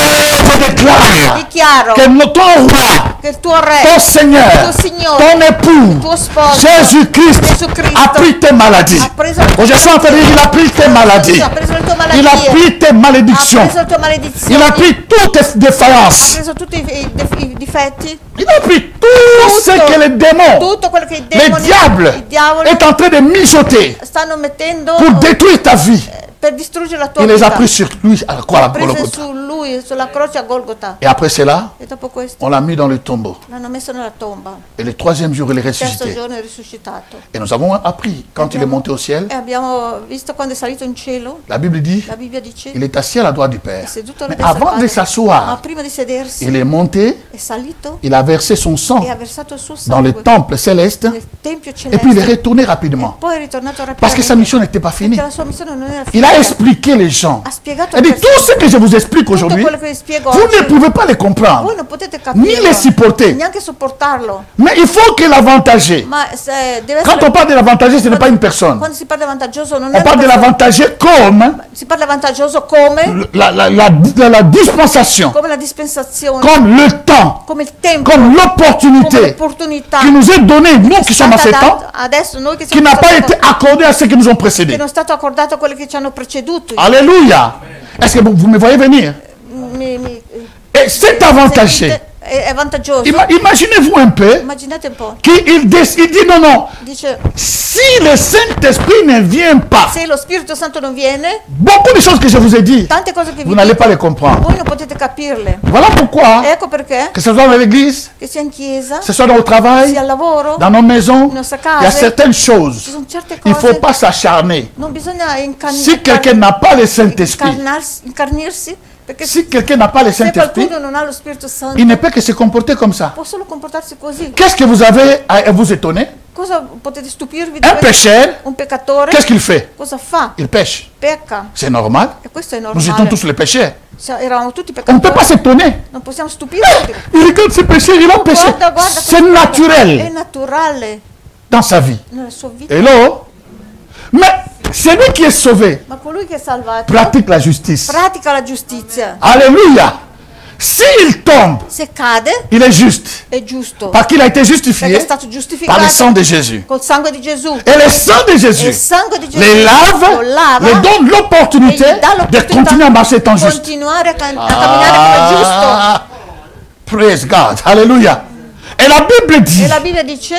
Speaker 1: je déclare
Speaker 2: Dichiaro
Speaker 1: que ton roi,
Speaker 2: che il tuo re,
Speaker 1: ton Seigneur,
Speaker 2: il tuo Signore,
Speaker 1: ton époux,
Speaker 2: il tuo sposo,
Speaker 1: Jésus-Christ,
Speaker 2: Gesù Cristo,
Speaker 1: a pris tes maladies.
Speaker 2: ha preso le
Speaker 1: Oh, je sens te dire, il a pris tes maladies.
Speaker 2: ha preso le tue
Speaker 1: Il a
Speaker 2: malattie,
Speaker 1: pris tes
Speaker 2: ha
Speaker 1: malédictions.
Speaker 2: preso le tue maledizioni,
Speaker 1: Il a pris toutes tes
Speaker 2: ha
Speaker 1: défaillances.
Speaker 2: preso tutti i difetti,
Speaker 1: Il a pris tout ce que les démons,
Speaker 2: tutto quello che i
Speaker 1: les
Speaker 2: demoni,
Speaker 1: diables,
Speaker 2: il diavolo
Speaker 1: est en train de mijoter
Speaker 2: stanno mettendo
Speaker 1: pour détruire ta vie.
Speaker 2: per distruggere la tua
Speaker 1: Il les a
Speaker 2: vita.
Speaker 1: pris sur lui à la croix à
Speaker 2: Ha preso
Speaker 1: Golgotha.
Speaker 2: su lui, sulla croce a Golgotha.
Speaker 1: Et après cela,
Speaker 2: E dopo questo
Speaker 1: on l'a mis dans le tombeau.
Speaker 2: l'hanno messo nella tomba.
Speaker 1: Et le troisième jour, il est
Speaker 2: Il terzo
Speaker 1: ressuscité.
Speaker 2: giorno è risuscitato.
Speaker 1: Et nous avons appris, quand il est monté au ciel,
Speaker 2: E abbiamo visto quando è salito in cielo,
Speaker 1: la Bible dit,
Speaker 2: la Bibbia dice,
Speaker 1: il est assis à la droite du Père.
Speaker 2: è seduto alla
Speaker 1: Mais
Speaker 2: destra del
Speaker 1: avant de
Speaker 2: Padre. Ma
Speaker 1: s'asseoir,
Speaker 2: prima di sedersi
Speaker 1: il est monté,
Speaker 2: è salito
Speaker 1: il a versé son sang
Speaker 2: e ha versato il suo
Speaker 1: dans le
Speaker 2: sangue
Speaker 1: temple céleste,
Speaker 2: nel tempio
Speaker 1: et puis il est
Speaker 2: celeste.
Speaker 1: retourné rapidement.
Speaker 2: Poi è ritornato
Speaker 1: Parce que sa
Speaker 2: rapidamente
Speaker 1: mission n'était pas finie.
Speaker 2: perché la sua missione non era
Speaker 1: Il a
Speaker 2: finita.
Speaker 1: expliqué les gens.
Speaker 2: Ha spiegato
Speaker 1: Il dit,
Speaker 2: alle
Speaker 1: tout ce que je vous explique
Speaker 2: tutto
Speaker 1: aujourd'hui,
Speaker 2: quello che vi spiego
Speaker 1: vous ne
Speaker 2: oggi,
Speaker 1: pouvez pas les comprendre,
Speaker 2: voi non potete
Speaker 1: ni
Speaker 2: capirlo,
Speaker 1: les supporter.
Speaker 2: neanche sopportarlo.
Speaker 1: Mais il faut que l'avantagé,
Speaker 2: Ma deve
Speaker 1: quand
Speaker 2: essere,
Speaker 1: on parle de l'avantagé, ce n'est pas une personne.
Speaker 2: quando si parla vantaggioso non
Speaker 1: On
Speaker 2: è
Speaker 1: parle de
Speaker 2: una persona,
Speaker 1: l'avantagé comme
Speaker 2: si parla vantaggioso come
Speaker 1: la dispensation,
Speaker 2: la dispensazione,
Speaker 1: comme le temps,
Speaker 2: come il tempo,
Speaker 1: comme
Speaker 2: come
Speaker 1: l'opportunité
Speaker 2: l'opportunità
Speaker 1: qui nous est donnée, nous qui sommes à ce temps,
Speaker 2: adesso noi che
Speaker 1: qui
Speaker 2: siamo
Speaker 1: n'a pas
Speaker 2: stati-
Speaker 1: été accordée à ceux qui nous ont
Speaker 2: che
Speaker 1: précédés.
Speaker 2: non è stato accordato a quelli che ci hanno preceduto.
Speaker 1: Alléluia. Est-ce que vous me voyez venir?
Speaker 2: Mi-
Speaker 1: Et cet avantagé,
Speaker 2: è vantaggioso.
Speaker 1: Imaginez-vous un peu.
Speaker 2: Immaginate un po'.
Speaker 1: Il dit non, non.
Speaker 2: Dice,
Speaker 1: si le Saint-Esprit ne vient pas,
Speaker 2: se lo Spirito Santo non viene,
Speaker 1: beaucoup de choses que je vous ai dit,
Speaker 2: tante cose che
Speaker 1: vous n'allez pas les
Speaker 2: dico,
Speaker 1: comprendre.
Speaker 2: voi non potete capirle.
Speaker 1: Voilà pourquoi,
Speaker 2: Ecco perché,
Speaker 1: que ce soit dans l'église,
Speaker 2: che sia in chiesa,
Speaker 1: que ce soit dans le travail,
Speaker 2: sia al lavoro,
Speaker 1: dans nos maisons,
Speaker 2: nostre
Speaker 1: il y a
Speaker 2: case,
Speaker 1: certaines
Speaker 2: ci
Speaker 1: choses.
Speaker 2: sono certe
Speaker 1: Il ne
Speaker 2: cose,
Speaker 1: faut pas s'acharner.
Speaker 2: non bisogna
Speaker 1: Si quelqu'un n'a pas le Saint-Esprit,
Speaker 2: incarnirsi, perché
Speaker 1: si quelqu'un n'a pas le
Speaker 2: se
Speaker 1: Saint-Esprit,
Speaker 2: qualcuno non ha lo Spirito Santo,
Speaker 1: il ne peut que se comporter comme ça.
Speaker 2: può solo comportarsi così.
Speaker 1: Qu'est-ce que vous avez à vous étonner?
Speaker 2: Cosa potete stupirvi di
Speaker 1: Un
Speaker 2: questo?
Speaker 1: pécheur,
Speaker 2: Un peccatore,
Speaker 1: qu'est-ce qu'il fait?
Speaker 2: cosa fa?
Speaker 1: Il pêche.
Speaker 2: Pecca.
Speaker 1: C'est normal.
Speaker 2: E questo è
Speaker 1: Nous étions
Speaker 2: normale.
Speaker 1: tous les pécheurs.
Speaker 2: Eravamo tutti
Speaker 1: On ne peut pas
Speaker 2: peccatori.
Speaker 1: s'étonner.
Speaker 2: Non possiamo stupirci.
Speaker 1: Il regarde ce pécheur, il a péché.
Speaker 2: Guarda, guarda,
Speaker 1: C'est
Speaker 2: guarda. È
Speaker 1: naturel
Speaker 2: naturale
Speaker 1: dans sa vie.
Speaker 2: nella sua vita.
Speaker 1: Hello? Mais celui qui est sauvé
Speaker 2: Ma colui che è salvato
Speaker 1: pratique la justice.
Speaker 2: pratica la giustizia.
Speaker 1: Alléluia. S'il tombe,
Speaker 2: Se cade
Speaker 1: il est juste.
Speaker 2: è giusto,
Speaker 1: Parce qu'il a été
Speaker 2: perché
Speaker 1: justifié
Speaker 2: è stato
Speaker 1: par le
Speaker 2: giustificato
Speaker 1: sang de Jésus.
Speaker 2: col sangue di Gesù.
Speaker 1: Et le sang de
Speaker 2: E il
Speaker 1: Jésus
Speaker 2: sangue di Gesù
Speaker 1: les lave,
Speaker 2: lo lava
Speaker 1: les donne l'opportunité
Speaker 2: e gli dà
Speaker 1: de
Speaker 2: l'opportunità
Speaker 1: continuer à marcher étant
Speaker 2: di
Speaker 1: juste.
Speaker 2: continuare a camminare come giusto.
Speaker 1: Ah, praise God. Alléluia. Et la Bible dit,
Speaker 2: E la Bibbia dice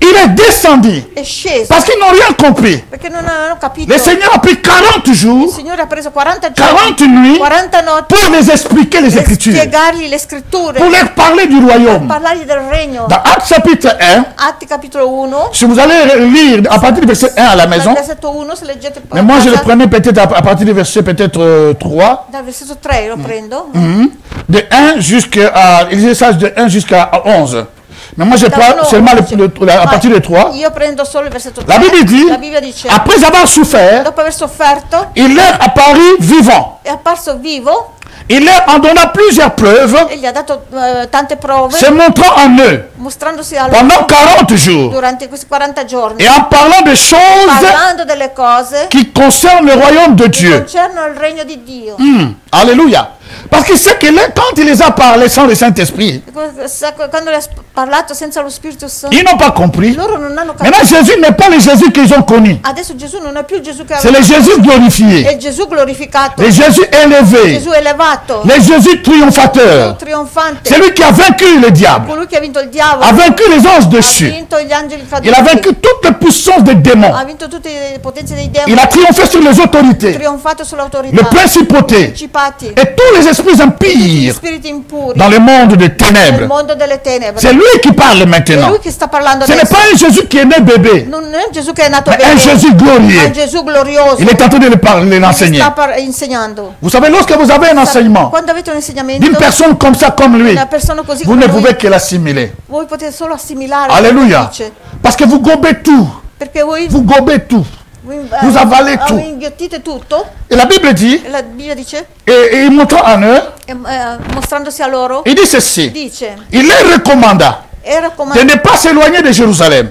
Speaker 1: il est descendu
Speaker 2: è sceso
Speaker 1: parce qu'ils n'ont rien compris.
Speaker 2: perché non avevano capito.
Speaker 1: Le Seigneur a pris 40
Speaker 2: Il
Speaker 1: jours,
Speaker 2: Signore ha preso 40 giorni,
Speaker 1: 40 nuits
Speaker 2: 40 notti
Speaker 1: pour les expliquer les
Speaker 2: per
Speaker 1: Écritures,
Speaker 2: spiegargli le scritture,
Speaker 1: pour leur parler du royaume.
Speaker 2: parlargli del regno.
Speaker 1: Dans Actes chapitre 1,
Speaker 2: Atti capitolo 1,
Speaker 1: si vous allez lire à partir du verset 1 à la
Speaker 2: dal
Speaker 1: maison,
Speaker 2: versetto 1, se leggete
Speaker 1: mais moi je le
Speaker 2: casa,
Speaker 1: prenais peut-être à partir du verset peut-être 3,
Speaker 2: dal versetto 3 lo prendo,
Speaker 1: de 1 jusqu'à, il disait ça de 1 jusqu'à 11. Mais moi je prends seulement à partir de 3.
Speaker 2: Io prendo solo il versetto 3.
Speaker 1: La Bible dit,
Speaker 2: La Bibbia dice,
Speaker 1: après avoir souffert,
Speaker 2: dopo aver sofferto,
Speaker 1: il leur apparut vivant.
Speaker 2: è apparso vivo
Speaker 1: Il leur en donna plusieurs preuves,
Speaker 2: e gli ha dato tante prove,
Speaker 1: se montrant en eux
Speaker 2: mostrandosi a
Speaker 1: pendant
Speaker 2: loro
Speaker 1: 40 jours
Speaker 2: durante questi 40 giorni,
Speaker 1: et en parlant de choses
Speaker 2: parlando delle cose
Speaker 1: qui concernent le royaume de
Speaker 2: che
Speaker 1: Dieu.
Speaker 2: concernono il regno di Dio.
Speaker 1: Alléluia. Parce que c'est que quand il les a parlé sans le Saint-Esprit,
Speaker 2: Quando le ha parlato senza lo Spirito Santo,
Speaker 1: ils n'ont pas compris.
Speaker 2: loro non hanno
Speaker 1: Maintenant,
Speaker 2: capito.
Speaker 1: Jésus n'est pas le Jésus qu'ils ont connu.
Speaker 2: Adesso Gesù non è più il Gesù che
Speaker 1: C'est le
Speaker 2: aveva,
Speaker 1: Jésus
Speaker 2: è
Speaker 1: glorifié,
Speaker 2: il Gesù glorificato,
Speaker 1: le Jésus élevé,
Speaker 2: Gesù elevato,
Speaker 1: le Jésus triomphateur.
Speaker 2: trionfante,
Speaker 1: C'est lui qui a vaincu le diable,
Speaker 2: colui che ha vinto il diavolo,
Speaker 1: a vaincu les anges
Speaker 2: ha
Speaker 1: dessus.
Speaker 2: vinto gli angeli
Speaker 1: Il a vaincu
Speaker 2: caduti,
Speaker 1: toutes les puissances des démons.
Speaker 2: ha vinto tutte le potenze dei
Speaker 1: Il
Speaker 2: demoni,
Speaker 1: a triomphé sur les autorités,
Speaker 2: trionfato
Speaker 1: les
Speaker 2: sull'autorità,
Speaker 1: principautés
Speaker 2: principati,
Speaker 1: et tous les esprits
Speaker 2: gli
Speaker 1: impurs
Speaker 2: spiriti impuri,
Speaker 1: dans le monde des
Speaker 2: nel
Speaker 1: ténèbres.
Speaker 2: mondo delle tenebre.
Speaker 1: C'est lui qui parle
Speaker 2: È
Speaker 1: maintenant.
Speaker 2: lui che sta parlando
Speaker 1: Ce n'est
Speaker 2: adesso.
Speaker 1: pas un Jésus qui est né bébé,
Speaker 2: Non è un Gesù che è nato
Speaker 1: mais un
Speaker 2: bene,
Speaker 1: Jésus
Speaker 2: ma un
Speaker 1: glorieux.
Speaker 2: Gesù glorioso.
Speaker 1: Il est en train de le parler, de
Speaker 2: Che
Speaker 1: l'enseigner.
Speaker 2: sta insegnando.
Speaker 1: Vous savez, lorsque vous avez un enseignement
Speaker 2: Quando avete un insegnamento,
Speaker 1: d'une personne comme ça, comme lui,
Speaker 2: una persona così
Speaker 1: vous
Speaker 2: come
Speaker 1: ne
Speaker 2: lui,
Speaker 1: pouvez que l'assimiler.
Speaker 2: voi potete solo assimilare
Speaker 1: Alléluia.
Speaker 2: quello che dice,
Speaker 1: Parce que vous gobez tout.
Speaker 2: perché voi
Speaker 1: Vous gobez tout. vous avalez tout.
Speaker 2: inghiottite tutto.
Speaker 1: Et la Bible dit,
Speaker 2: E la Bibbia dice,
Speaker 1: et il montrant en eux,
Speaker 2: mostrandosi a loro,
Speaker 1: il dit ceci.
Speaker 2: dice,
Speaker 1: Il leur recommanda de ne pas s'éloigner de Jérusalem,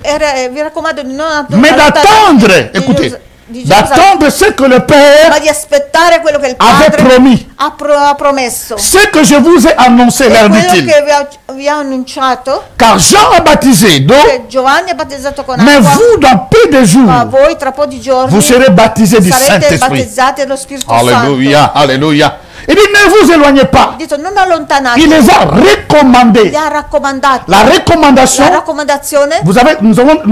Speaker 2: vi raccomando di non
Speaker 1: mais d'attendre, écoutez, d'attendre ce que le Père
Speaker 2: ma di aspettare quello che il
Speaker 1: avait
Speaker 2: Padre
Speaker 1: promis.
Speaker 2: ha promesso.
Speaker 1: Ce que je vous ai annoncé, leur
Speaker 2: Quello
Speaker 1: dit-il.
Speaker 2: che vi ha annunciato,
Speaker 1: Car Jean a baptisé d'eau,
Speaker 2: che Giovanni ha battezzato con
Speaker 1: mais
Speaker 2: acqua,
Speaker 1: vous, dans peu de
Speaker 2: ma
Speaker 1: jours,
Speaker 2: voi tra pochi giorni
Speaker 1: vous serez baptisés du
Speaker 2: sarete
Speaker 1: Saint-Esprit.
Speaker 2: battezzati dello Spirito
Speaker 1: Alléluia, alléluia. Il dit, ne vous éloignez pas.
Speaker 2: Santo. Dito, non allontanate,
Speaker 1: Il les a recommandés.
Speaker 2: li ha raccomandati.
Speaker 1: La recommandation,
Speaker 2: La raccomandazione,
Speaker 1: nous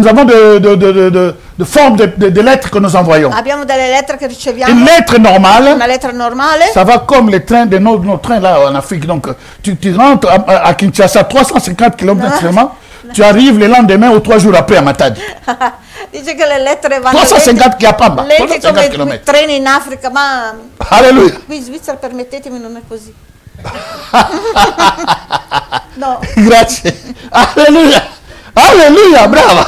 Speaker 1: avons de formes de lettres que nous envoyons.
Speaker 2: abbiamo delle lettere che
Speaker 1: Une
Speaker 2: riceviamo,
Speaker 1: lettre normale,
Speaker 2: una lettera normale,
Speaker 1: ça va comme les trains de nos trains là en Afrique. Donc, tu rentres à Kinshasa, 350 km seulement, tu arrives le lendemain ou 3 jours après à Matadi.
Speaker 2: dice che le lettere vanno
Speaker 1: 350 Kiapamba,
Speaker 2: lenti
Speaker 1: 350
Speaker 2: come
Speaker 1: km.
Speaker 2: treni in Africa, ma
Speaker 1: Alléluia.
Speaker 2: qui in Svizzera, permettetemi, non è così. No,
Speaker 1: Grazie. Alléluia. Alléluia, brava.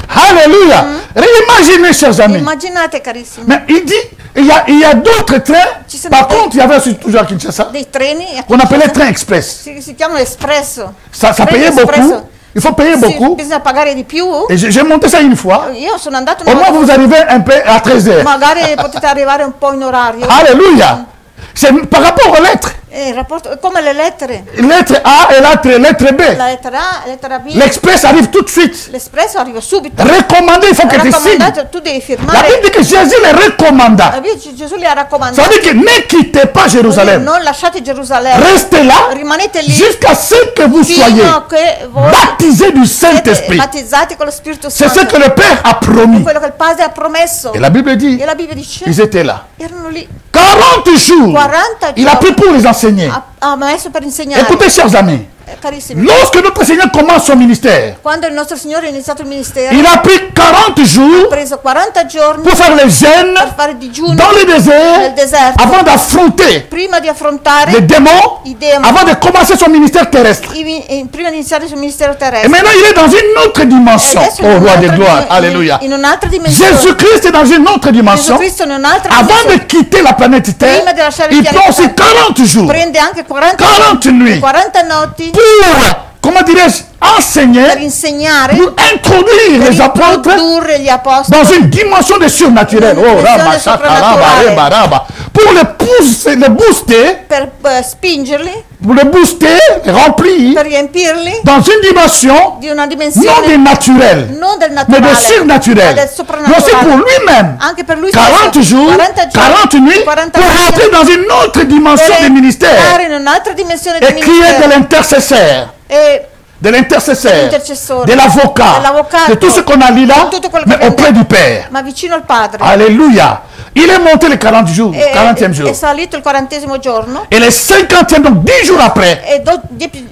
Speaker 1: Alléluia. Imaginez, chers amis.
Speaker 2: immaginate carissimi,
Speaker 1: Mais il dit, il y a d'autres trains.
Speaker 2: Ci sono
Speaker 1: Par
Speaker 2: dei-
Speaker 1: contre, il y avait aussi toujours à Kinshasa,
Speaker 2: dei treni
Speaker 1: qu'on appelait train express.
Speaker 2: si chiamano espresso.
Speaker 1: Ça
Speaker 2: Treni
Speaker 1: payait
Speaker 2: espresso.
Speaker 1: beaucoup. Il faut payer
Speaker 2: Sì,
Speaker 1: beaucoup.
Speaker 2: bisogna pagare di più.
Speaker 1: Et j'ai monté ça une fois.
Speaker 2: Io sono andato
Speaker 1: Au moins, vous arrivez un peu à 13h.
Speaker 2: magari potete arrivare un po' in orario.
Speaker 1: Alléluia. C'est par rapport aux lettres.
Speaker 2: Il rapporto come le lettere.
Speaker 1: Lettre A et lettre B.
Speaker 2: La lettera A, la lettera B.
Speaker 1: L'Express arrive tout de suite.
Speaker 2: L'Espresso arriva subito.
Speaker 1: Recommandé, il faut que tu signes.
Speaker 2: Tu devi
Speaker 1: La
Speaker 2: firmare.
Speaker 1: Bible dit que Jésus les recommanda.
Speaker 2: La Bibbia Gesù li ha
Speaker 1: Ça
Speaker 2: raccomandati.
Speaker 1: veut dire que ne quittez pas Jérusalem.
Speaker 2: Non lasciate Gerusalemme.
Speaker 1: Restez là
Speaker 2: Rimanete lì
Speaker 1: jusqu'à ce que vous soyez
Speaker 2: fino a che voi
Speaker 1: baptisés du
Speaker 2: siete
Speaker 1: Saint-Esprit.
Speaker 2: battezzati con lo Spirito
Speaker 1: C'est ce
Speaker 2: Santo.
Speaker 1: que le Père a promis.
Speaker 2: Quello che il Padre ha promesso.
Speaker 1: Et la Bible dit,
Speaker 2: E la Bibbia dice,
Speaker 1: ils étaient là.
Speaker 2: erano lì
Speaker 1: 40 jours.
Speaker 2: 40
Speaker 1: Il a pris pour les enseigner.
Speaker 2: ha messo per insegnare.
Speaker 1: Écoutez, chers amis,
Speaker 2: Carissimi,
Speaker 1: lorsque notre Seigneur commence son ministère,
Speaker 2: quando il nostro Signore ha iniziato il ministero,
Speaker 1: il a pris 40
Speaker 2: ha
Speaker 1: jours
Speaker 2: preso 40 giorni
Speaker 1: pour faire les jeûnes
Speaker 2: per fare digiuni
Speaker 1: dans le
Speaker 2: nel
Speaker 1: désert
Speaker 2: deserto,
Speaker 1: avant d'affronter
Speaker 2: prima di affrontare
Speaker 1: les démons,
Speaker 2: i demoni,
Speaker 1: avant de commencer son ministère terrestre.
Speaker 2: prima di iniziare il suo ministero
Speaker 1: Et
Speaker 2: terrestre.
Speaker 1: maintenant, il est dans une autre dimension.
Speaker 2: Adesso
Speaker 1: Oh, roi de gloire. Alléluia.
Speaker 2: in un'altra dimensione.
Speaker 1: Jésus-Christ est dans une autre
Speaker 2: Gesù
Speaker 1: dimension.
Speaker 2: Cristo in un'altra
Speaker 1: Avant
Speaker 2: dimensione.
Speaker 1: de quitter la planète Terre,
Speaker 2: Prima di lasciare il
Speaker 1: il
Speaker 2: pianeta
Speaker 1: prend aussi
Speaker 2: Terra.
Speaker 1: 40 jours
Speaker 2: Prende anche 40
Speaker 1: 40 nuits.
Speaker 2: 40 notti
Speaker 1: pour, comment dirais-je,
Speaker 2: per
Speaker 1: enseigner,
Speaker 2: insegnare,
Speaker 1: pour introduire
Speaker 2: per
Speaker 1: les apôtres
Speaker 2: introdurre gli apostoli
Speaker 1: dans une dimension de surnaturel.
Speaker 2: Une
Speaker 1: Oh,
Speaker 2: dimensione
Speaker 1: Rama, Shakaraba,
Speaker 2: soprannaturale.
Speaker 1: Reba, Raba. Pour les pousser, les booster,
Speaker 2: per spingerli,
Speaker 1: pour les booster, les remplir
Speaker 2: per riempirli
Speaker 1: dans une dimension
Speaker 2: di una
Speaker 1: non
Speaker 2: dimensione
Speaker 1: du naturel,
Speaker 2: non del
Speaker 1: mais
Speaker 2: naturale,
Speaker 1: de surnaturel.
Speaker 2: ma del
Speaker 1: Mais aussi pour
Speaker 2: soprannaturale.
Speaker 1: lui-même.
Speaker 2: Anche per lui
Speaker 1: 40
Speaker 2: stesso.
Speaker 1: jours, 40 nuits,
Speaker 2: 40
Speaker 1: pour
Speaker 2: nuit,
Speaker 1: rentrer dans une autre dimension
Speaker 2: per
Speaker 1: du ministère
Speaker 2: entrare in un'altra dimensione del
Speaker 1: et qui est de
Speaker 2: ministero.
Speaker 1: l'intercesseur.
Speaker 2: E
Speaker 1: De l'intercesseur,
Speaker 2: dell'intercessore,
Speaker 1: de l'avocat,
Speaker 2: dell'avvocato,
Speaker 1: de tout ce qu'on a lu là,
Speaker 2: tutto quello che
Speaker 1: mais
Speaker 2: prende-
Speaker 1: auprès du Père.
Speaker 2: ma vicino al Padre.
Speaker 1: Alléluia. Il est monté le 40 jours, 40e jour.
Speaker 2: È salito il 40° giorno
Speaker 1: Et le 50e, donc 10 jours après,
Speaker 2: e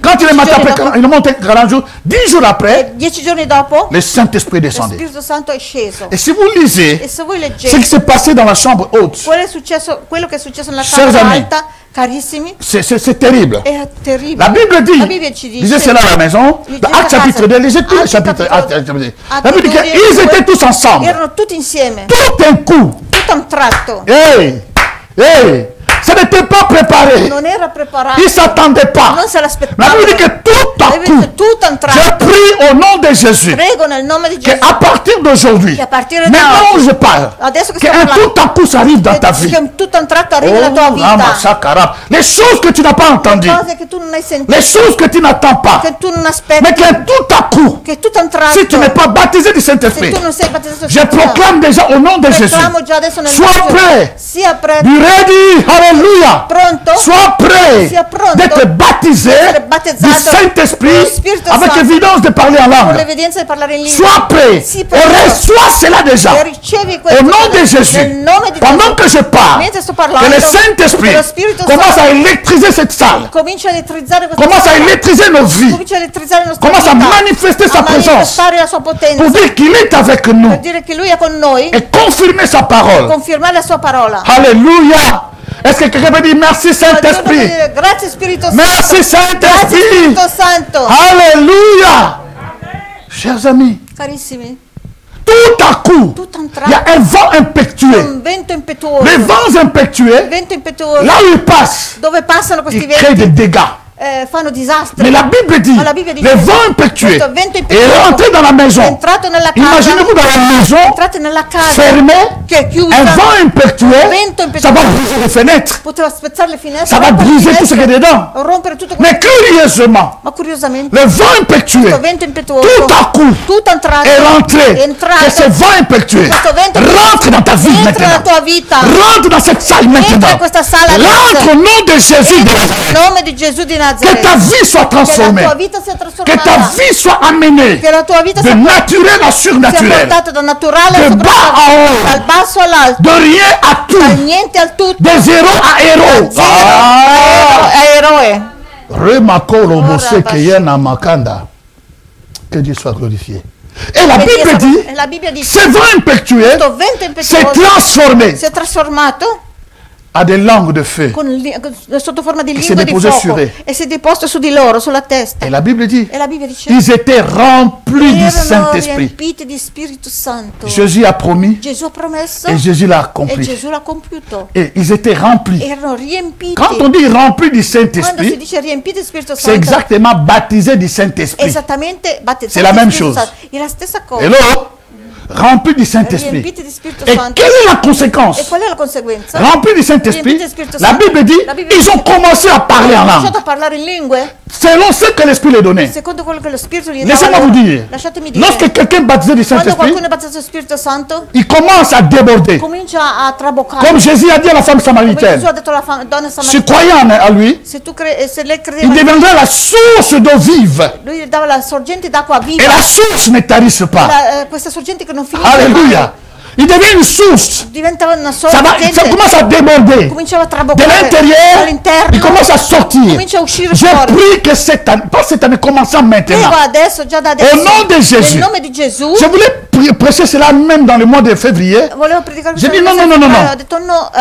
Speaker 1: quand il est monté, après,
Speaker 2: dopo,
Speaker 1: il est monté 40 jours, 10 jours après,
Speaker 2: 10 giorni dopo
Speaker 1: le Saint-Esprit
Speaker 2: lo
Speaker 1: descendait.
Speaker 2: Spirito Santo è sceso.
Speaker 1: Et si vous lisez
Speaker 2: E se voi
Speaker 1: ce qui
Speaker 2: leggete
Speaker 1: s'est passé dans la chambre haute,
Speaker 2: quello che è successo nella
Speaker 1: Chers
Speaker 2: camera
Speaker 1: amis,
Speaker 2: alta, carissimi,
Speaker 1: c'est terrible.
Speaker 2: è terribile.
Speaker 1: La Bible dit,
Speaker 2: La Bibbia ci dice,
Speaker 1: lisez cela à la maison,
Speaker 2: Lisez
Speaker 1: dans
Speaker 2: a
Speaker 1: Actes chapitre 2, lisez tous les
Speaker 2: Atti
Speaker 1: chapitres.
Speaker 2: capitolo-
Speaker 1: La Bible dit qu'ils étaient tous ensemble.
Speaker 2: erano tutti insieme,
Speaker 1: Tout un coup.
Speaker 2: tutto a un tratto.
Speaker 1: Hey, hey, ça n'était pas préparé.
Speaker 2: Non era preparato,
Speaker 1: Ils ne s'attendaient pas.
Speaker 2: non se
Speaker 1: La
Speaker 2: l'aspettavano.
Speaker 1: Bible dit que tout à
Speaker 2: La Bibbia
Speaker 1: coup,
Speaker 2: dice, tutto a un
Speaker 1: j'ai
Speaker 2: tratto.
Speaker 1: pris au nom de Jésus
Speaker 2: Prego nel nome di Gesù,
Speaker 1: qu'à partir d'aujourd'hui,
Speaker 2: che a partire da
Speaker 1: maintenant où
Speaker 2: oggi,
Speaker 1: je parle,
Speaker 2: adesso che
Speaker 1: qu'un
Speaker 2: stiamo parlando,
Speaker 1: tout à coup ça arrive dans ta vie.
Speaker 2: che tutto a un tratto arrivi nella tua
Speaker 1: Oh, Rama,
Speaker 2: vita.
Speaker 1: Shakara. Les choses que tu n'as pas entendues,
Speaker 2: Cose che tu non hai sentito,
Speaker 1: les choses que tu n'attends pas,
Speaker 2: che tu non aspetti,
Speaker 1: mais qu'un tout à coup,
Speaker 2: che tutto a un tratto,
Speaker 1: si tu n'es pas baptisé du
Speaker 2: se
Speaker 1: Saint-Esprit,
Speaker 2: tu non sei battezzato
Speaker 1: je proclame déjà au nom de Jésus.
Speaker 2: proclamo già adesso nel
Speaker 1: Sois
Speaker 2: nome di
Speaker 1: prêt.
Speaker 2: Gesù. Sia pronto,
Speaker 1: Du ready, alléluia.
Speaker 2: pronto,
Speaker 1: Sois prêt
Speaker 2: Sia pronto
Speaker 1: d'être baptisé
Speaker 2: essere
Speaker 1: du
Speaker 2: battezzato
Speaker 1: Saint-Esprit
Speaker 2: dello Spirito
Speaker 1: avec
Speaker 2: Santo.
Speaker 1: évidence de parler en
Speaker 2: con
Speaker 1: langue.
Speaker 2: l'evidenza di parlare in lingua.
Speaker 1: Sois prêt
Speaker 2: Sii
Speaker 1: et
Speaker 2: pronto.
Speaker 1: reçois cela déjà.
Speaker 2: E ricevi
Speaker 1: Au
Speaker 2: questo
Speaker 1: nom de
Speaker 2: nel
Speaker 1: Jésus,
Speaker 2: nome di
Speaker 1: pendant que
Speaker 2: Gesù.
Speaker 1: je parle,
Speaker 2: Mentre sto
Speaker 1: que
Speaker 2: parlando,
Speaker 1: le
Speaker 2: che
Speaker 1: Saint-Esprit
Speaker 2: lo Spirito
Speaker 1: commence
Speaker 2: Santo
Speaker 1: à électriser cette salle,
Speaker 2: comincia a elettrizzare questa
Speaker 1: commence à
Speaker 2: sala,
Speaker 1: électriser nos vies,
Speaker 2: comincia a elettrizzare la nostra
Speaker 1: commence à
Speaker 2: vita,
Speaker 1: manifester sa
Speaker 2: a
Speaker 1: présence
Speaker 2: manifestare la sua potenza,
Speaker 1: pour dire qu'il est avec nous
Speaker 2: per dire che lui è con noi,
Speaker 1: et confirmer sa parole.
Speaker 2: confermare la sua parola.
Speaker 1: Alléluia. Est-ce que quelqu'un peut dire merci Saint-Esprit?
Speaker 2: Grazie Spirito Santo.
Speaker 1: Merci
Speaker 2: Grazie
Speaker 1: Saint-Esprit.
Speaker 2: Spirito Santo.
Speaker 1: Alléluia. Chers amis,
Speaker 2: Carissimi,
Speaker 1: tout à coup,
Speaker 2: tutto a un
Speaker 1: il y a
Speaker 2: tratto,
Speaker 1: un vent impétueux.
Speaker 2: un vento impetuoso,
Speaker 1: Les vents impétueux,
Speaker 2: vento impetuoso,
Speaker 1: là où ils passent,
Speaker 2: dove passano questi
Speaker 1: ils créent
Speaker 2: venti
Speaker 1: des dégâts.
Speaker 2: fanno disastri.
Speaker 1: Mais la Bible dit,
Speaker 2: Ma la Bibbia dice,
Speaker 1: les vents impétueux
Speaker 2: questo vento
Speaker 1: est
Speaker 2: impetuoso
Speaker 1: rentré dans la
Speaker 2: è
Speaker 1: maison.
Speaker 2: entrato nella casa,
Speaker 1: Imaginez-vous dans la maison,
Speaker 2: entrate nella casa
Speaker 1: fermée,
Speaker 2: che è chiusa,
Speaker 1: un vent impétueux,
Speaker 2: vento impetuoso,
Speaker 1: ça va briser les fenêtres,
Speaker 2: poteva spezzare le finestre,
Speaker 1: ça va
Speaker 2: rompere le
Speaker 1: briser tout ce qui est
Speaker 2: finestre,
Speaker 1: dedans.
Speaker 2: rompere tutto
Speaker 1: Mais
Speaker 2: questo.
Speaker 1: curieusement,
Speaker 2: Ma curiosamente
Speaker 1: le vent impétueux,
Speaker 2: questo vento impetuoso
Speaker 1: tout à coup,
Speaker 2: tutto a un tratto
Speaker 1: est rentré.
Speaker 2: è entrato,
Speaker 1: Que ce vent impétueux
Speaker 2: questo vento
Speaker 1: rentre dans ta vie
Speaker 2: entra nella
Speaker 1: maintenant.
Speaker 2: tua vita,
Speaker 1: Rentre dans cette salle
Speaker 2: entra
Speaker 1: maintenant.
Speaker 2: in questa sala
Speaker 1: Rentre au nom de Jésus de
Speaker 2: nel
Speaker 1: Nazareth.
Speaker 2: nome di Gesù di
Speaker 1: Que
Speaker 2: Nazareth,
Speaker 1: ta vie soit
Speaker 2: che la
Speaker 1: transformée.
Speaker 2: tua vita sia
Speaker 1: Que ta
Speaker 2: trasformata,
Speaker 1: vie soit amenée
Speaker 2: che la tua vita
Speaker 1: de
Speaker 2: sia
Speaker 1: naturel à
Speaker 2: sia
Speaker 1: surnaturel.
Speaker 2: portata da naturale
Speaker 1: De
Speaker 2: a
Speaker 1: bas à haut.
Speaker 2: dal basso all'alto,
Speaker 1: De rien à
Speaker 2: dal
Speaker 1: tout.
Speaker 2: niente al tutto,
Speaker 1: De zéro à héros.
Speaker 2: zero a eroe.
Speaker 1: Remakolo
Speaker 2: Ora
Speaker 1: bose
Speaker 2: bash.
Speaker 1: keyana makanda. Que Dieu soit glorifié. Et la Bible dit,
Speaker 2: E la Bibbia dice,
Speaker 1: ce vent impétueux
Speaker 2: questo vento
Speaker 1: s'est
Speaker 2: impetuoso
Speaker 1: transformé
Speaker 2: si è trasformato
Speaker 1: à des langues de feu.
Speaker 2: sotto forma di
Speaker 1: E si
Speaker 2: lingua di
Speaker 1: déposait
Speaker 2: fuoco
Speaker 1: sur eux.
Speaker 2: e si è deposto su di loro, sulla testa.
Speaker 1: Et la Bible dit,
Speaker 2: E la Bibbia dice,
Speaker 1: ils étaient remplis du
Speaker 2: erano
Speaker 1: Saint-Esprit.
Speaker 2: riempiti di Spirito Santo.
Speaker 1: Jésus a promis
Speaker 2: Gesù ha promesso
Speaker 1: et Jésus l'a
Speaker 2: e
Speaker 1: accompli.
Speaker 2: Gesù l'ha compiuto.
Speaker 1: Et ils étaient remplis.
Speaker 2: Erano riempiti.
Speaker 1: Quand on dit remplis du
Speaker 2: Quando si
Speaker 1: Saint-Esprit,
Speaker 2: dice riempiti di Spirito
Speaker 1: c'est
Speaker 2: Santo,
Speaker 1: exactement baptisé du Saint-Esprit.
Speaker 2: esattamente battezzati
Speaker 1: C'est la
Speaker 2: di
Speaker 1: même
Speaker 2: Spirito
Speaker 1: chose.
Speaker 2: Santo. È la stessa cosa.
Speaker 1: Hello? remplis du Saint-Esprit.
Speaker 2: riempiti di Spirito
Speaker 1: Et
Speaker 2: Santo.
Speaker 1: quelle est la conséquence?
Speaker 2: E qual è la conseguenza?
Speaker 1: Remplis du Saint-Esprit,
Speaker 2: Riempiti di Spirito
Speaker 1: la
Speaker 2: Santo.
Speaker 1: Bible dit,
Speaker 2: La Bibbia
Speaker 1: ils ont
Speaker 2: dice,
Speaker 1: commencé à parler en
Speaker 2: hanno
Speaker 1: langue,
Speaker 2: cominciato a parlare in lingue,
Speaker 1: selon ce que l'Esprit les donnait.
Speaker 2: secondo quello che lo Spirito gli dava
Speaker 1: Laissez-moi
Speaker 2: loro.
Speaker 1: vous dire,
Speaker 2: Lasciatemi dire,
Speaker 1: lorsque quelqu'un est baptisé du
Speaker 2: quando
Speaker 1: Saint-Esprit,
Speaker 2: qualcuno è battezzato dello Spirito Santo,
Speaker 1: il commence à déborder.
Speaker 2: comincia a traboccare.
Speaker 1: Comme Jésus a dit à la femme
Speaker 2: Come Gesù
Speaker 1: samaritaine,
Speaker 2: ha detto alla donna
Speaker 1: se
Speaker 2: samaritana,
Speaker 1: croyant à lui,
Speaker 2: se lei
Speaker 1: il
Speaker 2: credeva,
Speaker 1: deviendra la source d'eau vive.
Speaker 2: lui gli dava la sorgente d'acqua viva.
Speaker 1: Et la source ne tarisse pas.
Speaker 2: Questa sorgente che non finisce mai.
Speaker 1: Alléluia. Il devient une source.
Speaker 2: Diventava una
Speaker 1: Ça
Speaker 2: sorgente.
Speaker 1: commence à déborder.
Speaker 2: Cominciava a
Speaker 1: De
Speaker 2: traboccare
Speaker 1: l'intérieur,
Speaker 2: dall'interno.
Speaker 1: il commence à sortir.
Speaker 2: Comincia a uscire
Speaker 1: J'ai
Speaker 2: fuori.
Speaker 1: pris que cette année, pas cette année, commençant maintenant.
Speaker 2: Prego adesso, già da adesso,
Speaker 1: Au nom di Gesù.
Speaker 2: nel nome di Gesù,
Speaker 1: Je voulais prêcher cela même dans le mois de février.
Speaker 2: volevo predicare
Speaker 1: J'ai
Speaker 2: questa
Speaker 1: dit non,
Speaker 2: cosa,
Speaker 1: non, non, non,
Speaker 2: ho detto no,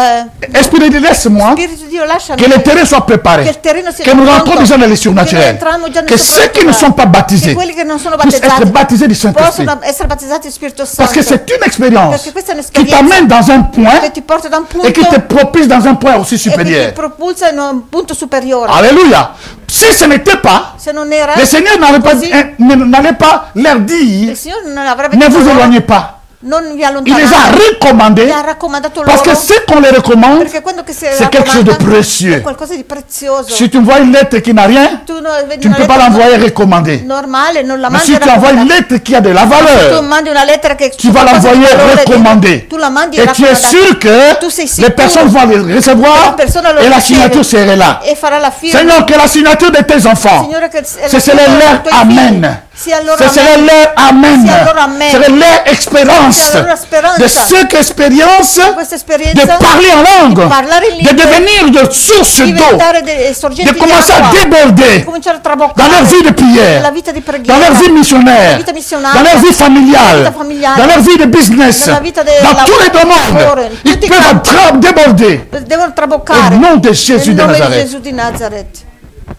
Speaker 1: Esprit de Dieu, laisse-moi
Speaker 2: Spirito di Dio, lasciami.
Speaker 1: que le terrain soit préparé.
Speaker 2: Che il terreno sia
Speaker 1: Que nous
Speaker 2: pronto,
Speaker 1: rentrons déjà dans les
Speaker 2: che
Speaker 1: surnaturels.
Speaker 2: noi entriamo già nel
Speaker 1: Que ceux qui ne sont pas
Speaker 2: che
Speaker 1: baptisés
Speaker 2: quelli che non sono
Speaker 1: puissent
Speaker 2: battezzati
Speaker 1: être baptisés du Saint-Esprit.
Speaker 2: possono essere battezzati di Spirito Santo.
Speaker 1: Parce que c'est une expérience
Speaker 2: Perché questa è
Speaker 1: qui
Speaker 2: un'esperienza
Speaker 1: t'amène dans un point
Speaker 2: che ti porta da un punto
Speaker 1: et qui te propulse dans un point aussi
Speaker 2: e che ti
Speaker 1: supérieur.
Speaker 2: propulsa in un punto superiore.
Speaker 1: Alléluia. Si ce n'était pas,
Speaker 2: Se non era
Speaker 1: le Seigneur
Speaker 2: così,
Speaker 1: n'allait pas leur dire,
Speaker 2: il Signore non avrebbe
Speaker 1: ne
Speaker 2: detto
Speaker 1: vous
Speaker 2: loro,
Speaker 1: éloignez pas.
Speaker 2: non vi
Speaker 1: Il les a
Speaker 2: allontanate,
Speaker 1: recommandés
Speaker 2: gli ha raccomandato
Speaker 1: parce que
Speaker 2: loro,
Speaker 1: ce qu'on les recommande,
Speaker 2: perché quando che si
Speaker 1: c'est quelque chose de
Speaker 2: raccomanda
Speaker 1: précieux.
Speaker 2: è qualcosa di prezioso.
Speaker 1: Si tu vois une lettre qui n'a rien,
Speaker 2: Tu vedi
Speaker 1: tu ne
Speaker 2: una
Speaker 1: peux pas
Speaker 2: lettera
Speaker 1: l'envoyer recommandée.
Speaker 2: normale, non la
Speaker 1: Mais
Speaker 2: mandi
Speaker 1: si tu envoies une
Speaker 2: raccomandata.
Speaker 1: lettre qui a de la
Speaker 2: Tu
Speaker 1: valeur,
Speaker 2: mandi una lettera che
Speaker 1: tu vas
Speaker 2: qualcosa di
Speaker 1: l'envoyer
Speaker 2: valore,
Speaker 1: recommandée.
Speaker 2: tu la mandi
Speaker 1: Et tu es
Speaker 2: raccomandata.
Speaker 1: sûr que
Speaker 2: Tu sei
Speaker 1: les
Speaker 2: sicuro
Speaker 1: personnes vont les recevoir
Speaker 2: le persone lo
Speaker 1: et la
Speaker 2: riceve
Speaker 1: signature serait là.
Speaker 2: e farà la firma.
Speaker 1: Seigneur, que la signature de tes enfants,
Speaker 2: Signore, che
Speaker 1: ce serait leur Amen.
Speaker 2: sia il loro
Speaker 1: Ce serait
Speaker 2: amen.
Speaker 1: leur Amen.
Speaker 2: Sia loro amen.
Speaker 1: Ce serait leur expérience.
Speaker 2: Sia loro speranza.
Speaker 1: De cette expérience
Speaker 2: Questa
Speaker 1: de
Speaker 2: esperienza
Speaker 1: parler en langue,
Speaker 2: parlare in
Speaker 1: de
Speaker 2: lingue,
Speaker 1: devenir de source d'eau,
Speaker 2: diventare delle sorgenti
Speaker 1: de
Speaker 2: di
Speaker 1: commencer à
Speaker 2: acqua,
Speaker 1: déborder
Speaker 2: cominciare a
Speaker 1: dans
Speaker 2: traboccare
Speaker 1: leur vie de
Speaker 2: nella
Speaker 1: prière,
Speaker 2: vita di
Speaker 1: dans
Speaker 2: preghiera,
Speaker 1: leur vie missionnaire,
Speaker 2: nella vita missionaria,
Speaker 1: dans leur vie
Speaker 2: nella
Speaker 1: familiale,
Speaker 2: vita familiare,
Speaker 1: dans leur vie de business,
Speaker 2: nella vita del
Speaker 1: dans tous les
Speaker 2: lavoro,
Speaker 1: domaines.
Speaker 2: in
Speaker 1: Ils
Speaker 2: tutti i
Speaker 1: peuvent
Speaker 2: campi.
Speaker 1: déborder.
Speaker 2: devono traboccare
Speaker 1: Au nom de Jésus
Speaker 2: nel
Speaker 1: de
Speaker 2: nome di
Speaker 1: Nazareth.
Speaker 2: Gesù di Nazareth.